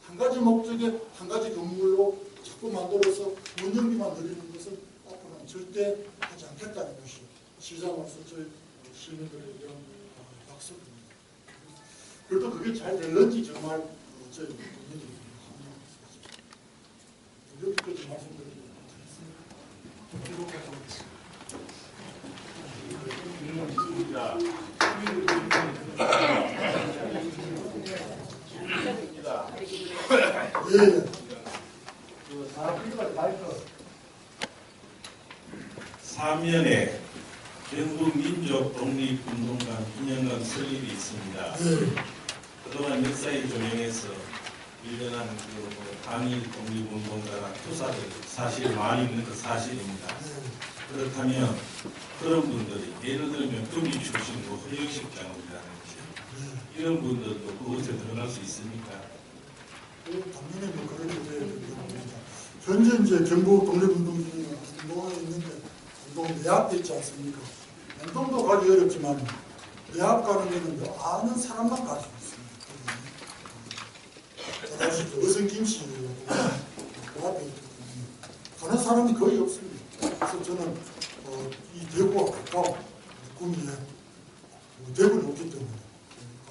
한 가지 목적에 한 가지 건물로 자꾸 만들어서 운영비만 늘리는 것은 앞으로는 절대 하지 않겠다는 것이 시장으로서 저희 시민들에 대한 약속입니다. 그래도 그게 잘 될는지 정말 저희 국민들이 합리화했습니다. 이렇게까지 말씀드리겠습니다. 예. 사면에 전국 민족 독립운동가 기념관 설립이 있습니다. 그동안 역사에 조명해서 일련한 당일 독립운동가가 투사들 사실 많이 있는 것 사실입니다. 그렇다면 그런 분들이 예를 들면 금이 출신으로 허영식 장군이라든지 이런 분들도 그것에 들어갈 수 있습니까? 당연히 뭐 그렇게 돼야 됩니다. 현재 이제 경북 독립운동중에 운동에 있는데 운동 내합 있지 않습니까? 운동도 가기 어렵지만 내합 가는 데는 아는 사람만 갈 수 있습니다. 잘 아시죠? 어선 김씨 그 앞에 있거든요. 하는 사람이 거의 없습니다. 그래서 저는 이 대구와 가까운 구미에 대구는 없기 때문에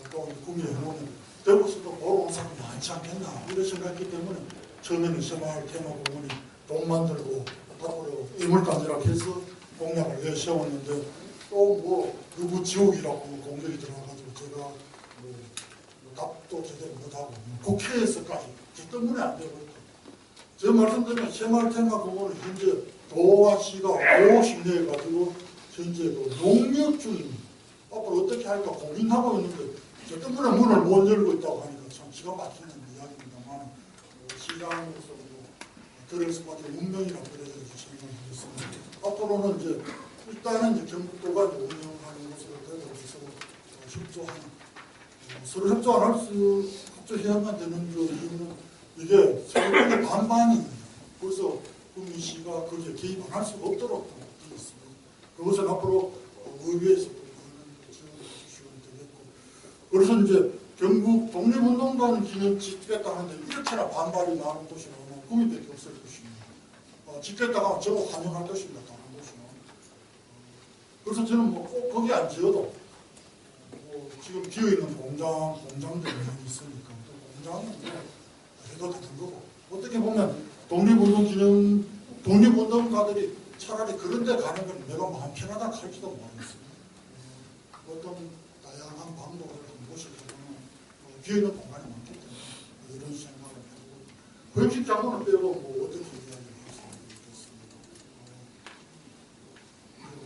가까운 구미에 해놓으면 대구에서도 보러 온 사람이 많지 않겠나 이런 생각했기 때문에 처음에는 새마을 테마공원이 돈 만들고 앞으로 이물감이라고 해서 공약을 내세웠는데 또 뭐 누구 지옥이라고 공격이 들어가가지고 제가 뭐 답도 제대로 못하고 국회에서까지 저 때문에 안 되고 있고 제가 말씀드리면 새마을 테마공원은 현재 도와 시가 50내 가지고 현재 농력 중입니다. 앞으로 어떻게 할까 고민하고 있는데 저 때문에 문을 못 열고 있다고 하니까 참 기가 막히는 이야기입니다만 시장에서 그럴 수밖에 운명이라고 그래가지고 생각하겠습니다. 앞으로는 이제 일단은 이제 경북도가 운영하는 것으로 되어서 협조하는 서로 협조 안 할 수 협조해야만 되는 이유는 이게 서로의 반반입니다. 그래서 구미시가 거기에 개입 안 할 수가 없도록 되어 있습니다. 그것은 앞으로 의회에서 지원해 주시면 되겠고 그래서 이제 경북 독립운동관 기념 짓겠다 하는데 이렇게나 반발이 많은 곳이라면 구미밖에 없을 것입니다. 짓겠다가 저거 환영할 것입니다. 다른 곳이는. 그래서 저는 뭐 꼭 거기 안 지어도 뭐 지금 비어있는 공장들이 있으니까 또 공장은 해도 되는 거고 어떻게 보면 독립운동가들이 차라리 그런 데 가는 건 내가 마음 편하다 할지도 모르겠습니다. 어떤 다양한 방법을 모시려면 비어있는 공간이 많기 때문에 이런 생각을 해보고 허영식 장관을 빼고 뭐 어떻게 이야기를 했습니까?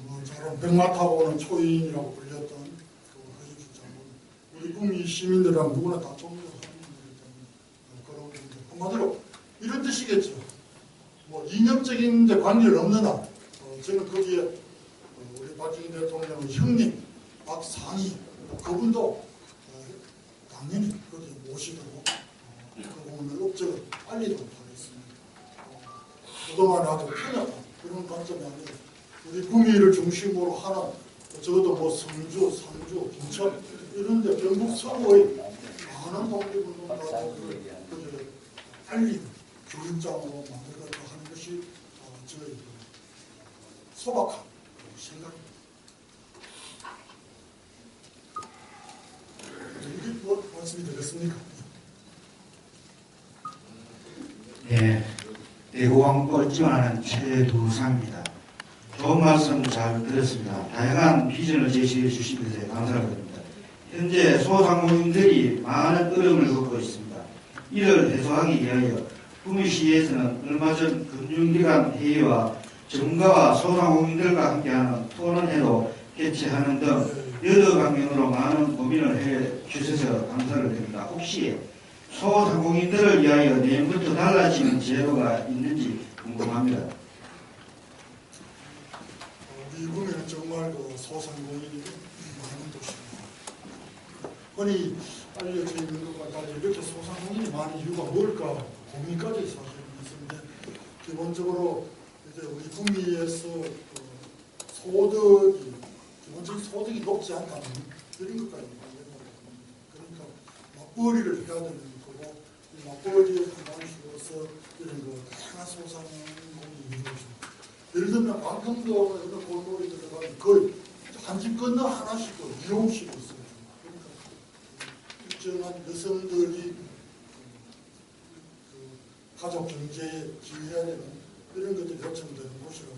뭐 저런 백마타고는 초인이라고 불렸던 그 허영식 장관 우리 구미 시민들이랑 누구나 다 존경하는 분이기 때문에 그런 분들 한마디로 이런 뜻이겠죠. 뭐 이념적인 데 관계는 없는 한 저는 거기에 우리 박정희 대통령의 형님 박상희 그분도 당연히 거기에 모시도록 그분의 업적을 알리도록 하겠습니다. 그동안 아주 편협한 그런 관점이 아니라 우리 구미를 중심으로 하는 적어도 뭐 성주, 상주, 김천 이런 데 경북 서구의 많은 독립운동가들을 거기에 알리는 교육장으로 만들어가고 하는 것이 저희 소박한 생각입니다. 이게 뭐 말씀이 되겠습니까? 네, 대구왕골 지원하는 최두상입니다. 좋은 말씀 잘 들었습니다. 다양한 비전을 제시해 주신 것에 감사드립니다. 현재 소상공인들이 많은 어려움을 겪고 있습니다. 이를 해소하기 위하여 구미시에서는 얼마 전 금융기관 회의와 전문가와 소상공인들과 함께하는 토론회도 개최하는 등 여러 방면으로 많은 고민을 해 주셔서 감사를 드립니다. 혹시 소상공인들을 위하여 내년부터 달라지는 제도가 있는지 궁금합니다. 우리 구미는 정말 그 소상공인이 많은 도시입니다. 흔히 알려져 있는 것과 달리 이렇게 소상공인이 많은 이유가 뭘까 고민까지 사실은 있는데 기본적으로 이제 우리 구미에서 기본적인 소득이 높지 않다는 이런 것까지 그러니까 맞벌이를 해야 되는 거고 이 맞벌이의 방식으로서 이런 거 다양한 소상공인이 이루어집니다. 예를 들면 방금도 이런 골목이 들어가면 거의 한 집 건너 하나씩 미용실이 있어요. 그러니까 일정한 여성들이 가족 경제에 기여해야 되는 이런 것들이 요청되는 곳이라고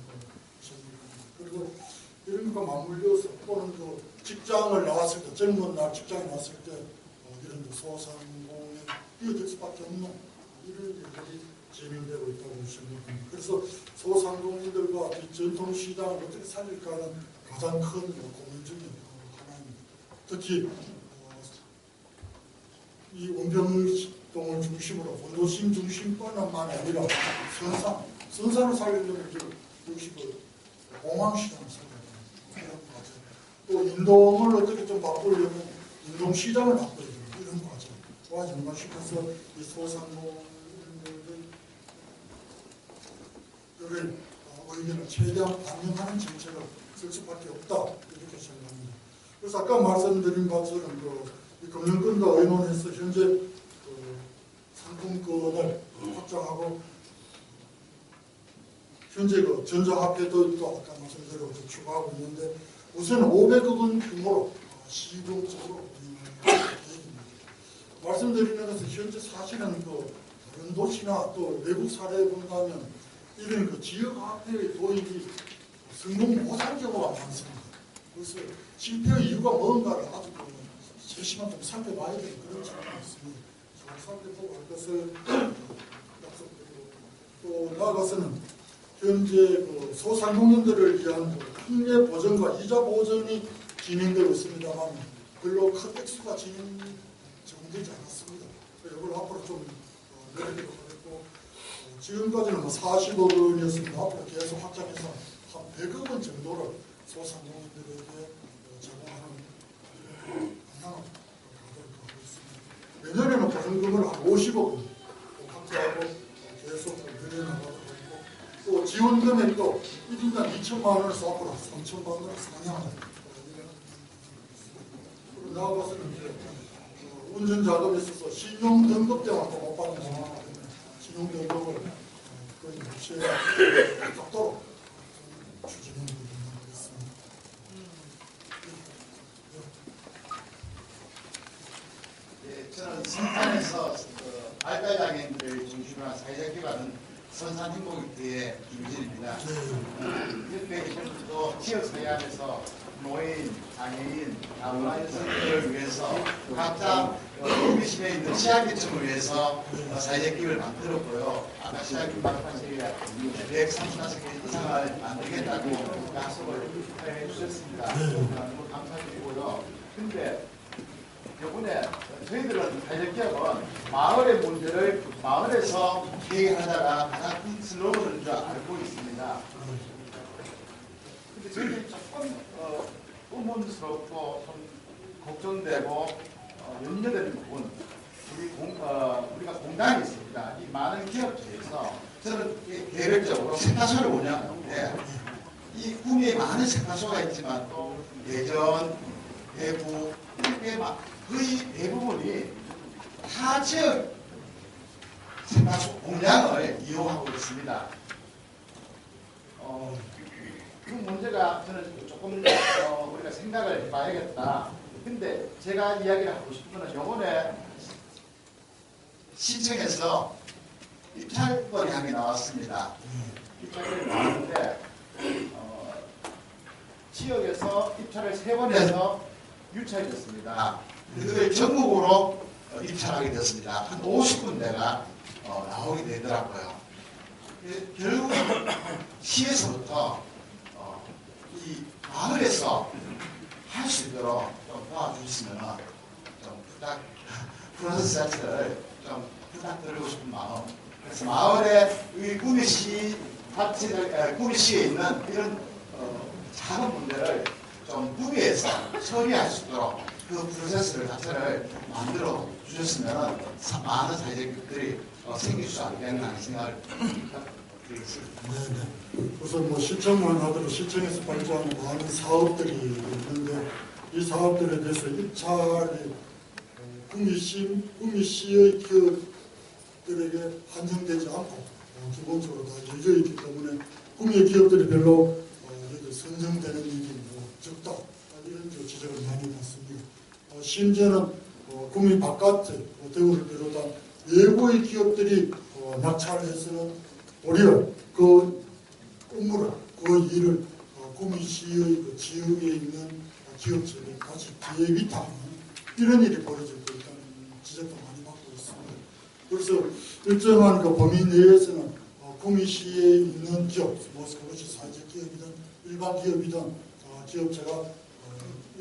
생각합니다. 그리고 이런 것과 맞물려서 또는 그 직장을 나왔을 때 젊은 날 직장에 나왔을 때 이런 소상공에 뛰어들 수밖에 없는 이런 일들이 진행되고 있다고 생각합니다. 그래서 소상공인들과 전통시장을 어떻게 살릴까 하는 가장 큰 고민 중에 하나입니다. 특히 이 원병동을 중심으로 원도심 중심뿐만 아니라 선산을 살리려면 역시 그 공항시장을 살려야 되는 과정. 또 인동을 어떻게 좀 바꾸려면 인동시장을 바꿔야 되는 이런 과정과 연관시켜서 이 소상공인들의 의견을 최대한 반영하는 정책을 쓸 수밖에 없다 이렇게 생각합니다. 그래서 아까 말씀드린 것처럼 이 금융권과 의논해서 현재 상품권을 확장하고 현재 그 전자화폐도 또 아까 말씀드린 것처럼 추가하고 있는데 우선 500억 원 규모로 시도적으로 운영할 계획입니다. 말씀드리는 것은 현재 사실은 그 다른 도시나 또 외국 사례에 본다면 이런 그 지역화폐의 도입이 성공 못할 경우가 많습니다. 그래서 실패의 이유가 뭔가를 아주 세심한 좀 살펴봐야 되는 그런 측면이 있습니다. 잘 살펴보고 할 것을 약속드리고 또 나아가서는 현재 그 소상공인들을 위한 그 특례 보전과 이자 보전이 진행되고 있습니다만 별로 큰 액수가 정되지 않았습니다. 이걸 앞으로 좀 늘리도록 하겠고 지금까지는 40억 원이었습니다. 앞으로 계속 확장해서 한 100억 원 정도를 소상공인들에게 제공하는 방향을 가도록 하고 있습니다. 내년에는 보증금을 한 50억 원 확대하고 계속 늘려나가도록 하고 또 지원 금액도 1인당 2천만 원에서 앞으로 3천만 원을 상향하는 그리고 나아가서는 이제 운전 자금에 있어서 신용 등급 때만 또 못 받는 상황이 되면 신용 등급을 거의 무시해 갖도록 추진하는 부분이 되겠습니다. 예, 저는 선산에서 발달장애인들을 중심으로 한 사회적 기반은 선산행복협회의 김진입니다. 협회 이전부터 지역사회 안에서 노인, 장애인, 다문화인들을 위해서 각자 의미심에 있는 취약계층을 위해서 사회적 기업을 만들었고요. 아까 시작이 말씀하신 135개 이상을 만들겠다고 약속을 해주셨습니다. 너무 감사드리고요. 근데 이번에 저희들은 사회적 기업은 마을의 문제를 마을에서 해결하다가 가장 큰 슬로건인 줄 알고 있습니다. 근데 저희들이 조금 의문스럽고 좀 걱정되고 염려되는 부분 우리가 공단이 있습니다. 이 많은 기업체에서 저는 개별적으로 세탁소를 운영하는데 이 구미에 많은 세탁소가 있지만 또 대전, 대구 이렇게 거의 대부분이 타 지역 세탁소 공장을 이용하고 있습니다. 그 문제가 저는 조금 우리가 생각을 해봐야겠다. 근데 제가 이야기를 하고 싶은 거는 요번에 시청에서 입찰권이 한 게 나왔습니다. 입찰권이 나왔는데 지역에서 입찰을 3번 해서 유찰이 됐습니다. 그걸 전국으로 입찰하게 됐습니다. 한 50군데가 나오게 되더라고요. 결국 시에서부터 이 마을에서 할 수 있도록 좀 도와주시면 좀 프로세스 자체를 좀 부탁드리고 싶은 마음. 그래서 마을에 이 구미시에 있는 이런 작은 문제를 좀 구미에서 처리할 수 있도록 그 프로세스를 자체를 만들어 주셨으면 많은 사회적들이 생길 수 있겠는 생각을 부탁드리겠습니다. 우선 시청만 하더라도 시청에서 발주하는 많은 사업들이 있는데 이 사업들에 대해서 입찰이 구미시의 기업들에게 한정되지 않고 기본적으로 다 열려 있기 때문에 구미의 기업들이 별로 선정되는 일이 적다 이런 지적을 많이 받습니다. 심지어는 구미 바깥에 대구를 비롯한 외부의 기업들이 낙찰을 해서는 오히려 그 업무를 그 일을 구미시의 그 지역에 있는 기업체를 다시 대비하는 이런 일이 벌어지고 있다는 지적도 많이 받고 있습니다. 그래서 일정한 그 범위 내에서는 구미시에 있는 기업, 그것이 사회적 기업이든 일반 기업이든 기업체가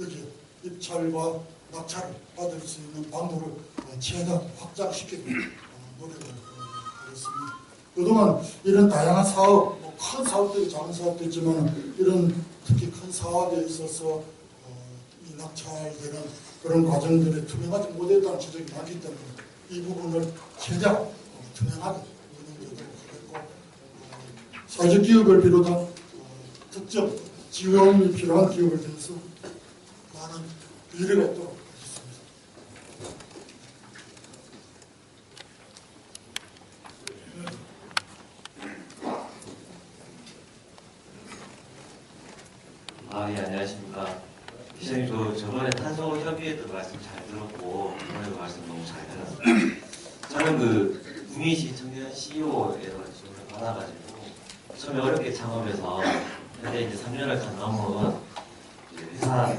여기 입찰과 낙찰을 받을 수 있는 방법을 최대한 확장시키고 노력을 하겠습니다. 그동안 이런 다양한 사업, 큰 사업들이 작은 사업도 있지만 이런 특히 큰 사업에 있어서 이 낙찰되는 그런 과정들이 투명하지 못했다는 지적이 많기 때문에 이 부분을 최대한 투명하게 운영되도록 하겠고 사회적 기업을 비롯한 특정 지원이 필요한 기업에 대해서 많은 배려가 있도록 하겠습니다. 예, 안녕하십니까. 기자님, 저번에 탄소 협의회도 말씀 잘 들었고, 오늘도 말씀 너무 잘 들었습니다. 저는 구미시 청년 CEO에서 지원을 받아가지고, 처음에 어렵게 창업해서, 현재 이제 3년을 간 넘은 회사,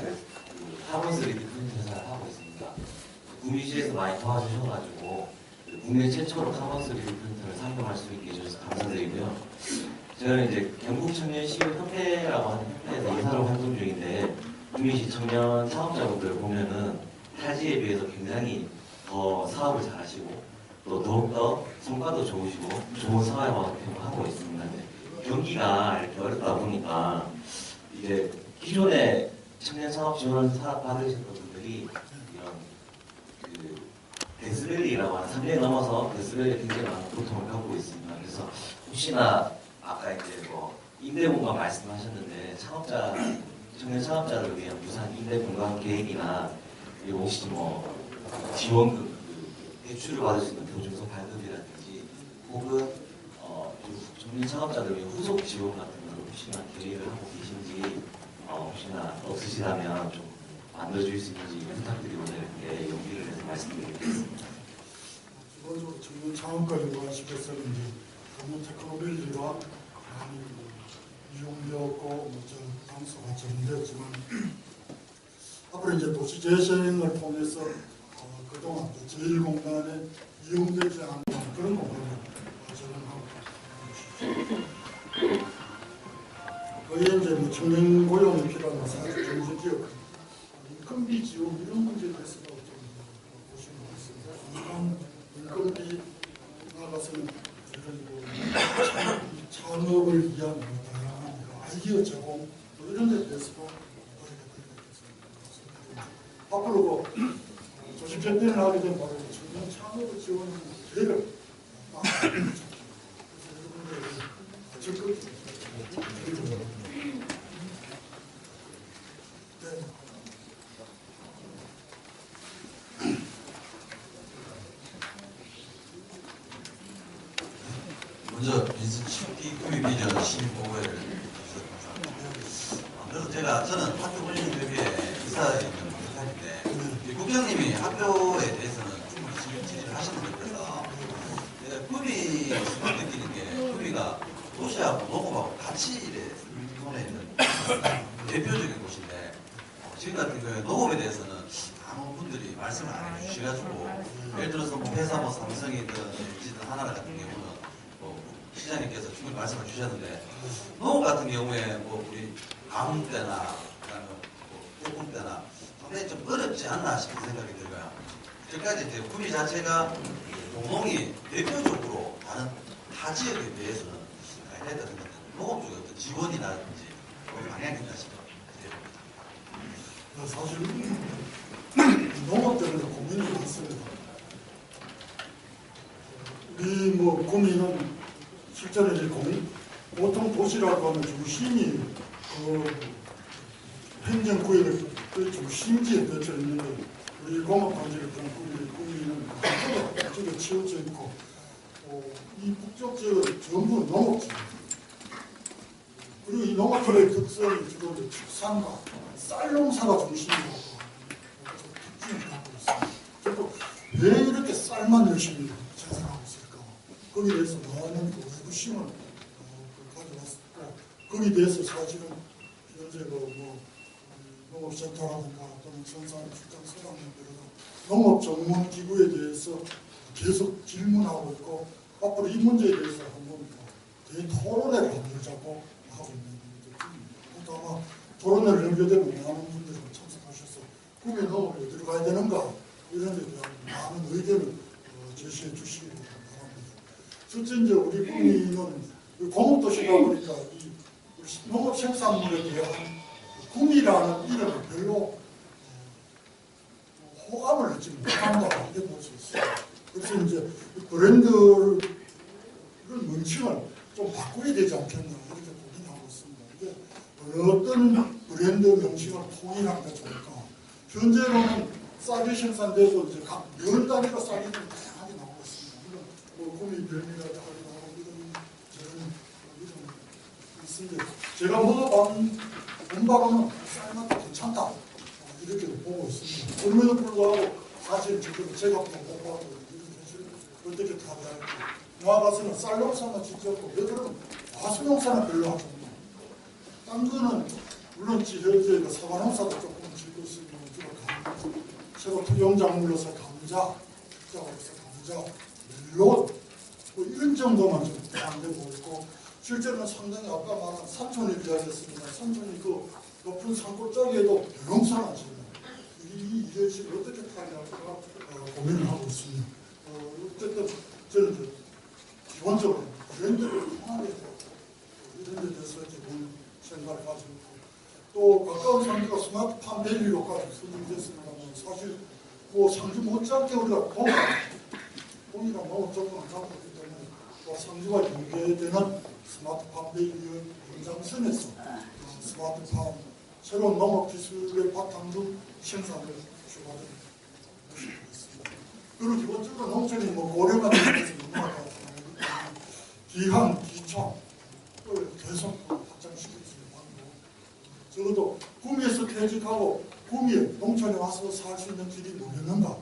카본 3D 프린트 회사를 하고 있습니다. 구미시에서 많이 도와주셔가지고, 국내 최초로 카본 3D 프린터를 상용할 수 있게 해주셔서 감사드리고요. 저는 이제 경북 청년 CEO 협회라고 하는 협회에서 이사로 활동 중인데, 구미시 청년 창업자분들 보면은 타지에 비해서 굉장히 더 사업을 잘하시고 또 더욱더 성과도 좋으시고 좋은 사회화를 하고 있습니다. 경기가 이렇게 어렵다 보니까 이제 기존에 청년 창업 지원을 받으셨던 분들이 이런 데스밸리라고 하는 3년이 넘어서 데스밸리에 굉장히 많은 고통을 겪고 있습니다. 그래서 혹시나 아까 이제 임대공간 말씀하셨는데 청년 창업자를 위한 부산 임대공간 계획이나 그리고 혹시 지원금 대출을 받을 수 있는 보증서 발급이라든지 혹은 청년 창업자들 위한 후속 지원 같은 걸 혹시나 계획을 하고 계신지 혹시나 없으시다면 좀 만들어줄 수 있는지 부탁드리고 이렇게 용기를 내서 말씀드리겠습니다. 기본적으로 청년 창업가를 요구하시겠어요. 이제 전문 테크놀로지가 많이 이용되었고 장소가 정되었지만 앞으로 이제 도시재생을 통해서 그동안 제1공간에 이용되지 않는 그런 공간을 저는 하고 거기에 이제 청년 고용이 필요한 사회적 정신지역 인건비 지원 이런 문제에 대해서도 좀 보시면 되겠습니다. 인건비 나가서는 창업을 위한 다양한 아이디어 제공 이런 데 대해서도 앞으로 조직 변경을 하게 되면 바로 청년 창업을 지원하는 계획을 적극 먼저 빈슨 치키 구미 비전 시민보고회를 주셔서 감사합니다. 저는 학교 운영협의회 이사였는 부탁인데 국장님이 학교에 대해서는 충분히 지지를 하셨는데 그래서 구미에서 느끼는 게 구미가 도시하고 농업하고 같이 손에 있는 대표적인 곳인데 지금 같은 경우에 농업에 대해서는 아무 분들이 말씀을 안 해주셔가지고 예를 들어서 회사 삼성이든 LG든 하나라 같은 경우는 시장님께서 충분히 말씀을 주셨는데 농업 같은 경우에 우리 가뭄 때나 그다음에 태풍 때나 상당히 좀 어렵지 않나 싶은 생각이 들고요. 지금까지 이제 구미 자체가 농농이 대표적으로 다른 타 지역에 비해서는 했다 생각합니다. 농업 쪽에 어떤 지원이라든지 방향이 있나 싶어요. 사실 농업 때문에 고민이 많습니다. 우리 구미는 실제로 이제 보통 도시라고 하면 중심이 행정구역의 중심지에 펼쳐 있는데 우리 공업단지를 보면 구미는 북쪽에 치우쳐 있고 이 북쪽 지역은 전부 농업지입니다. 그리고 이 농업의 특성이 주로 축산과 쌀 농사가 중심이라고 특징을 갖고 있습니다. 그리고 왜 이렇게 쌀만 열심히 생산하고 있을까? 거기에 대해서 많은 외부심을 가져왔고 거기에 대해서 사실은 현재 농업센터라든가 또는 생산 출장 서당연들에서 농업 전문 기구에 대해서 계속 질문하고 있고 앞으로 이 문제에 대해서 한번 대토론회를 만들자고 하고 있는 문제입니다. 아마 토론회를 연결되면 많은 분들이 참석하셔서 구미 농업에 어디로 가야 되는가 이런 데 대한 많은 의견을 제시해 주시기 바랍니다. 첫째 이제 우리 구미는 공업도시다 보니까 이 농업 생산물에 대한 구미라는 이름을 별로 호감을 얻지 못한다 이렇게 볼 수 있어요. 그래서 이제 브랜드를 명칭을 좀 바꿔야 되지 않겠나 이렇게 고민하고 있습니다. 이게 어떤 브랜드 명칭을 통일하는 게 좋을까? 현재로는 쌀이 생산돼서 이제 각 면 단위로 쌀이 다양하게 나오고 있습니다. 물론 구미 별미가 다르고 이런 저런 있습니다. 제가 먹어본 돈바로는 쌀맛도 괜찮다. 이렇게 보고 있습니다. 그럼에도 불구하고 사실 지금 제가 못 받고 어떻게 타다할까. 나아가서는 쌀 농사만 짓고 왜 그러면 과수 농사는 별로 하죠. 딴 거는 물론 지역에 사과 농사도 조금 짓고 있으면 새로 토종작물로서 감자, 특작으로서 감자, 멜론 뭐 이런 정도만 좀 안되고 있고 실제로는 상당히 아까 말한 산촌이 비하였습니다. 산촌이 그 높은 산골짜기에도 벼농사를 지어요. 이 이것을 어떻게 타개할까 고민을 하고 있습니다. 어쨌든 저는 기본적으로 이런 데를 통하게 이런 데 대해서 지금 생각을 가지고 있고 또 가까운 상주가 스마트팜 밸리로까지 선정됐습니다만 사실 뭐 상주 못지않게 우리가 공이랑 너무 조건을 갖고 있기 때문에 또 상주가 연계되는 스마트팜 밸리의 연장선에서 스마트팜 새로운 농업 기술의 바탕 생산을 추가하는 것이 되겠습니다. 그리고 기본적으로 농촌이 뭐 고령화 되면서 농업을 기항, 기초를 계속 확장시킬 수 있는 방법. 적어도 구미에서 퇴직하고 구미에 농촌에 와서 살 수 있는 길이 뭐였는가?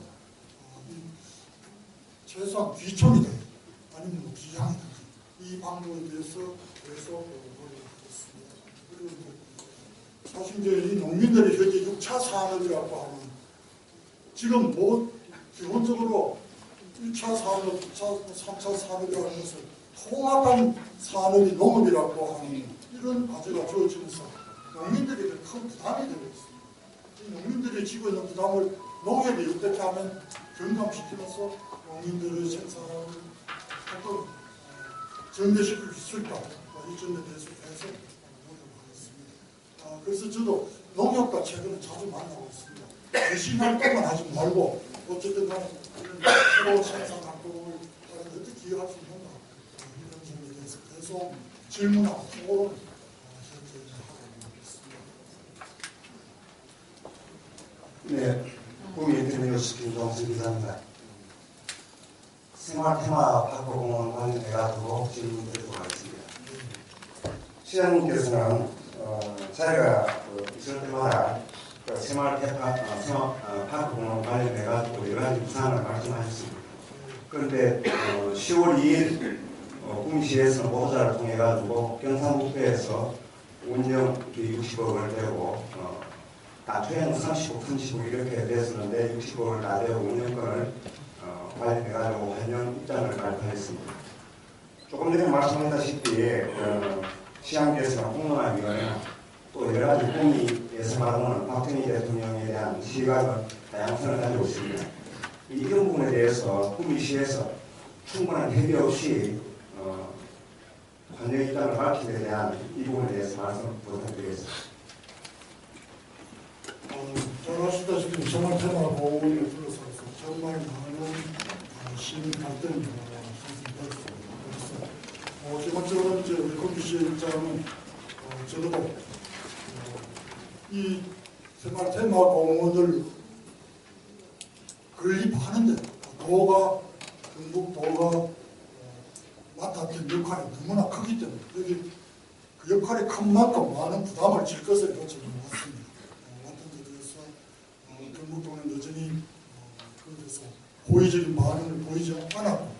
최소한 귀촌이든 아니면 뭐 기항이든 이 방법에 대해서 계속 노력하겠습니다. 그리고 사실 이제 이 농민들이 현재 6차 산업이라고 하는 지금 뭐 기본적으로 1차 산업, 2차, 3차 산업이라는 것을 통합한 산업이 농업이라고 하는 이런 과제가 주어지면서 농민들에게 큰 부담이 되고 있습니다. 이 농민들이 지고 있는 부담을 농협이 어떻게 하면 경감시키면서 농민들의 생산을 조금 전개시킬 수 있을까? 이 점에 대해서 계속 노력하겠습니다. 그래서 저도 농협과 최근에 자주 만나고 있습니다. 대신 활동만 하지 말고 어쨌든 간에 새로운 생산 활동을 어떻게 기여할 수 있는가 이런 점에 대해서 계속 질문하고 토론 현재 하고 있습니다. 네, 구미 인터뷰뉴스 김종수 기자입니다. 생활 테마 파크공원 관련해가지고 질문 드리도록 하겠습니다. 시장님께서는 자기가 있을 때마다 생활 테마 파크공원 관련해가지고 여러 가지 부산을 말씀하셨습니다. 그런데 10월 2일 구미시에서는 보도자를 통해가지고 경상북도에서 운영 60억을 대고 나초에는 30억, 30억 이렇게 됐었는데 60억을 다 대고 운영권을 관련해가지고 환영 입장을 발표했습니다. 조금 전에 말씀하셨다시피 시장께서는 공론화위원회나 또 여러 가지 구미에서 말하는 박정희 대통령에 대한 시각은 다양성을 가지고 있습니다. 이런 부분에 대해서 구미시에서 충분한 협의 없이 환영 입장을 밝힌 데 대한 이 부분에 대해서 말씀 부탁드리겠습니다. 잘 아시다시피 생활 테마 공원을 둘러싸서 정말 많은 시민 갈등이 발생했습니다. 그래서 기본적으로 이제 우리 구미시의 입장은 적어도 이 생활 테마 공원을 건립하는데 도가 경북도가 맡았던 역할이 너무나 크기 때문에 여기 그 역할이 큰 만큼 많은 부담을 질 것을 저는 봤습니다. 경북도는 여전히 그래서 호의적인 반응을 보이지 않았고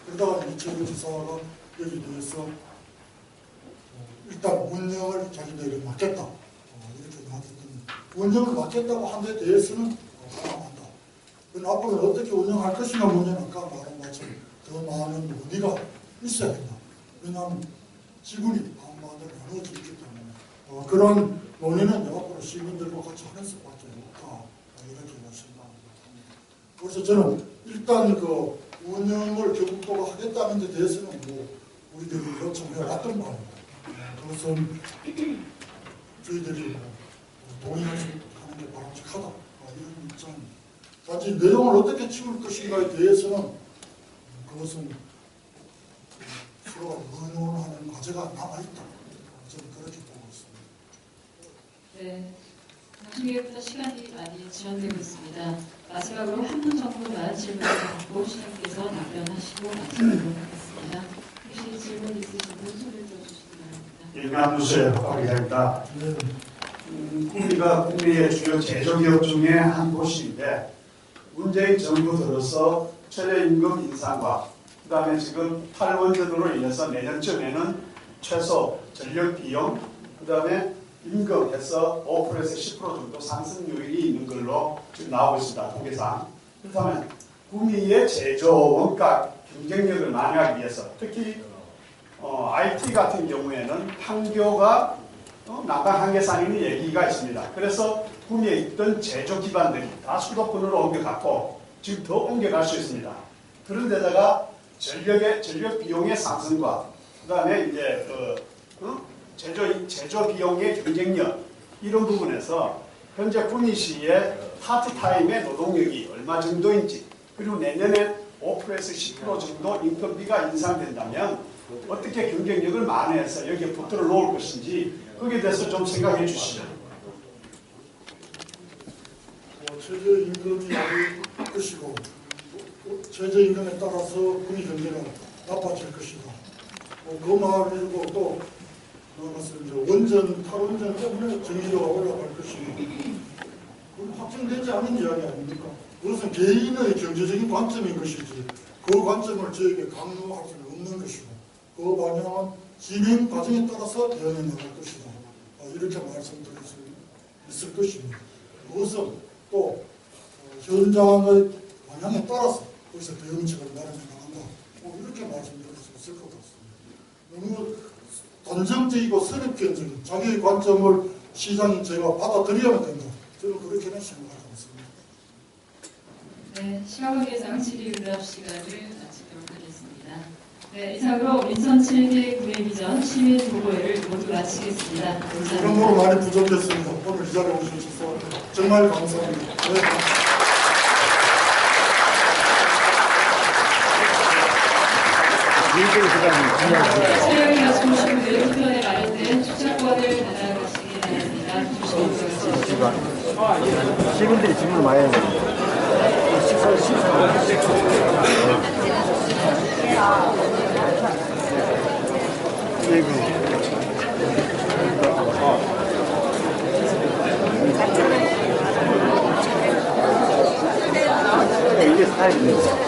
그러다가 이철규 지사가 여기 대해서 일단 운영을 자기들에게 맡겠다 이렇게 나왔거든요. 운영을 맡겠다고 한 데 대해서는 가능한다. 그럼 앞으로 어떻게 운영할 것인가 문제는 아까 말한 것처럼 더 많은 논의가 있어야 된다. 왜냐하면 지분이 반반으로 나눠져 있기 때문에 그런 논의는 앞으로 시민들과 같이 하는 수밖에 없다. 이렇게 생각합니다. 그래서 저는 일단 그 운영을 경북도가 하겠다는 데 대해서는 뭐 우리들이 요청해 왔던 바입니다. 그것은 저희들이 동의할 수 하는 게 바람직하다. 이런 입장입니다. 단지 내용을 어떻게 치울 것인가에 대해서는 그것은 서로가 의논하는 과제가 남아있다. 저는 그렇게 보고 있습니다. 네. 나중에부터 시간이 많이 지연되고 있습니다. 마지막으로 한 분 정도만 질문을 받고 시장님께서 답변하시고 마치도록 하겠습니다. 혹시 질문 있으신 분 손을 들어주시기 바랍니다. 일간뉴스의 박기자입니다. 구미가 국내의 주요 제조기업 중에 한 도시인데 문재인 정부 들어서 최저임금 인상과 그 다음에 지금 탈원전으로 인해서 내년쯤에는 최소 전력 비용 그 다음에 임금에서 5%에서 10% 정도 상승 요인이 있는 걸로 지금 나오고 있습니다. 통계상. 그렇다면 구미의 제조 원가 경쟁력을 만회하기 위해서 특히 IT 같은 경우에는 판교가 난강 한계상인의 얘기가 있습니다. 그래서 구미에 있던 제조 기반들이 다 수도권으로 옮겨갔고 지금 더 옮겨갈 수 있습니다. 그런 데다가 전력 비용의 상승과 그다음에 이제 제조 비용의 경쟁력 이런 부분에서 현재 구미시의 파트타임의 노동력이 얼마 정도인지 그리고 내년에 5%에서 10% 정도 인건비가 인상된다면 어떻게 경쟁력을 만회해서 여기에 붙들어 놓을 것인지 거기에 대해서 좀 생각해 주시죠. 최저임금이 오를 것이고 최저임금에 따라서 구미 경제가 나빠질 것이다. 그 말을 해주고 또 원전, 탈원전 때문에 전기료가 올라갈 것이고 그건 확정되지 않은 이야기 아닙니까? 그것은 개인의 경제적인 관점인 것이지 그 관점을 저에게 강요할 수는 없는 것이고 그 방향은 진행 과정에 따라서 대응해 나갈 것이다. 이렇게 말씀드릴 수 있을 것입니다. 그것은 또 현장의 방향에 따라서 거기서 대응책을 마련해 나간다. 이렇게 말씀드릴 수 있을 것 같습니다. 너무 단정적이고 선입견적인 자기의 관점을 시장이 제가 받아들여야 된다. 저는 그렇게는 생각하지 않습니다. 네, 시각관계상 질의응답 시간을 마치도록 하겠습니다. 네, 이상으로 민선 7개 구례비전 시민보고회를 모두 마치겠습니다. 감사합니다. 그런 거 많이 부족했습니다. 오늘 이 자리에 오셔서 정말 감사합니다. 네. 촬영이 마치고 오신 분들 후편에 마련된 주차권을 받아가시기 바랍니다. 시민들이 질문 많이 해요. 이게 스타일입니다.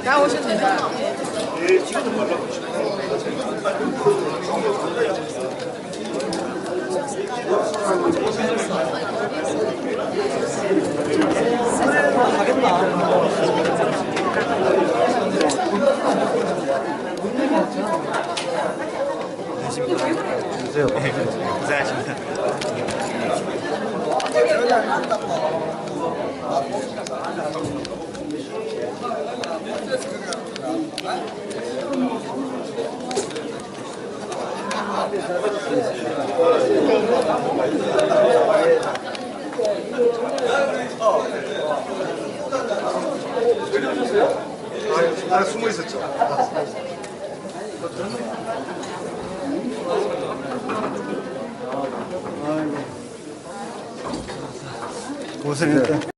다 오셨습니다. 네, 지금 말라고 주세요. 고생하십니다. 아, 숨어 있었죠. 고생했다.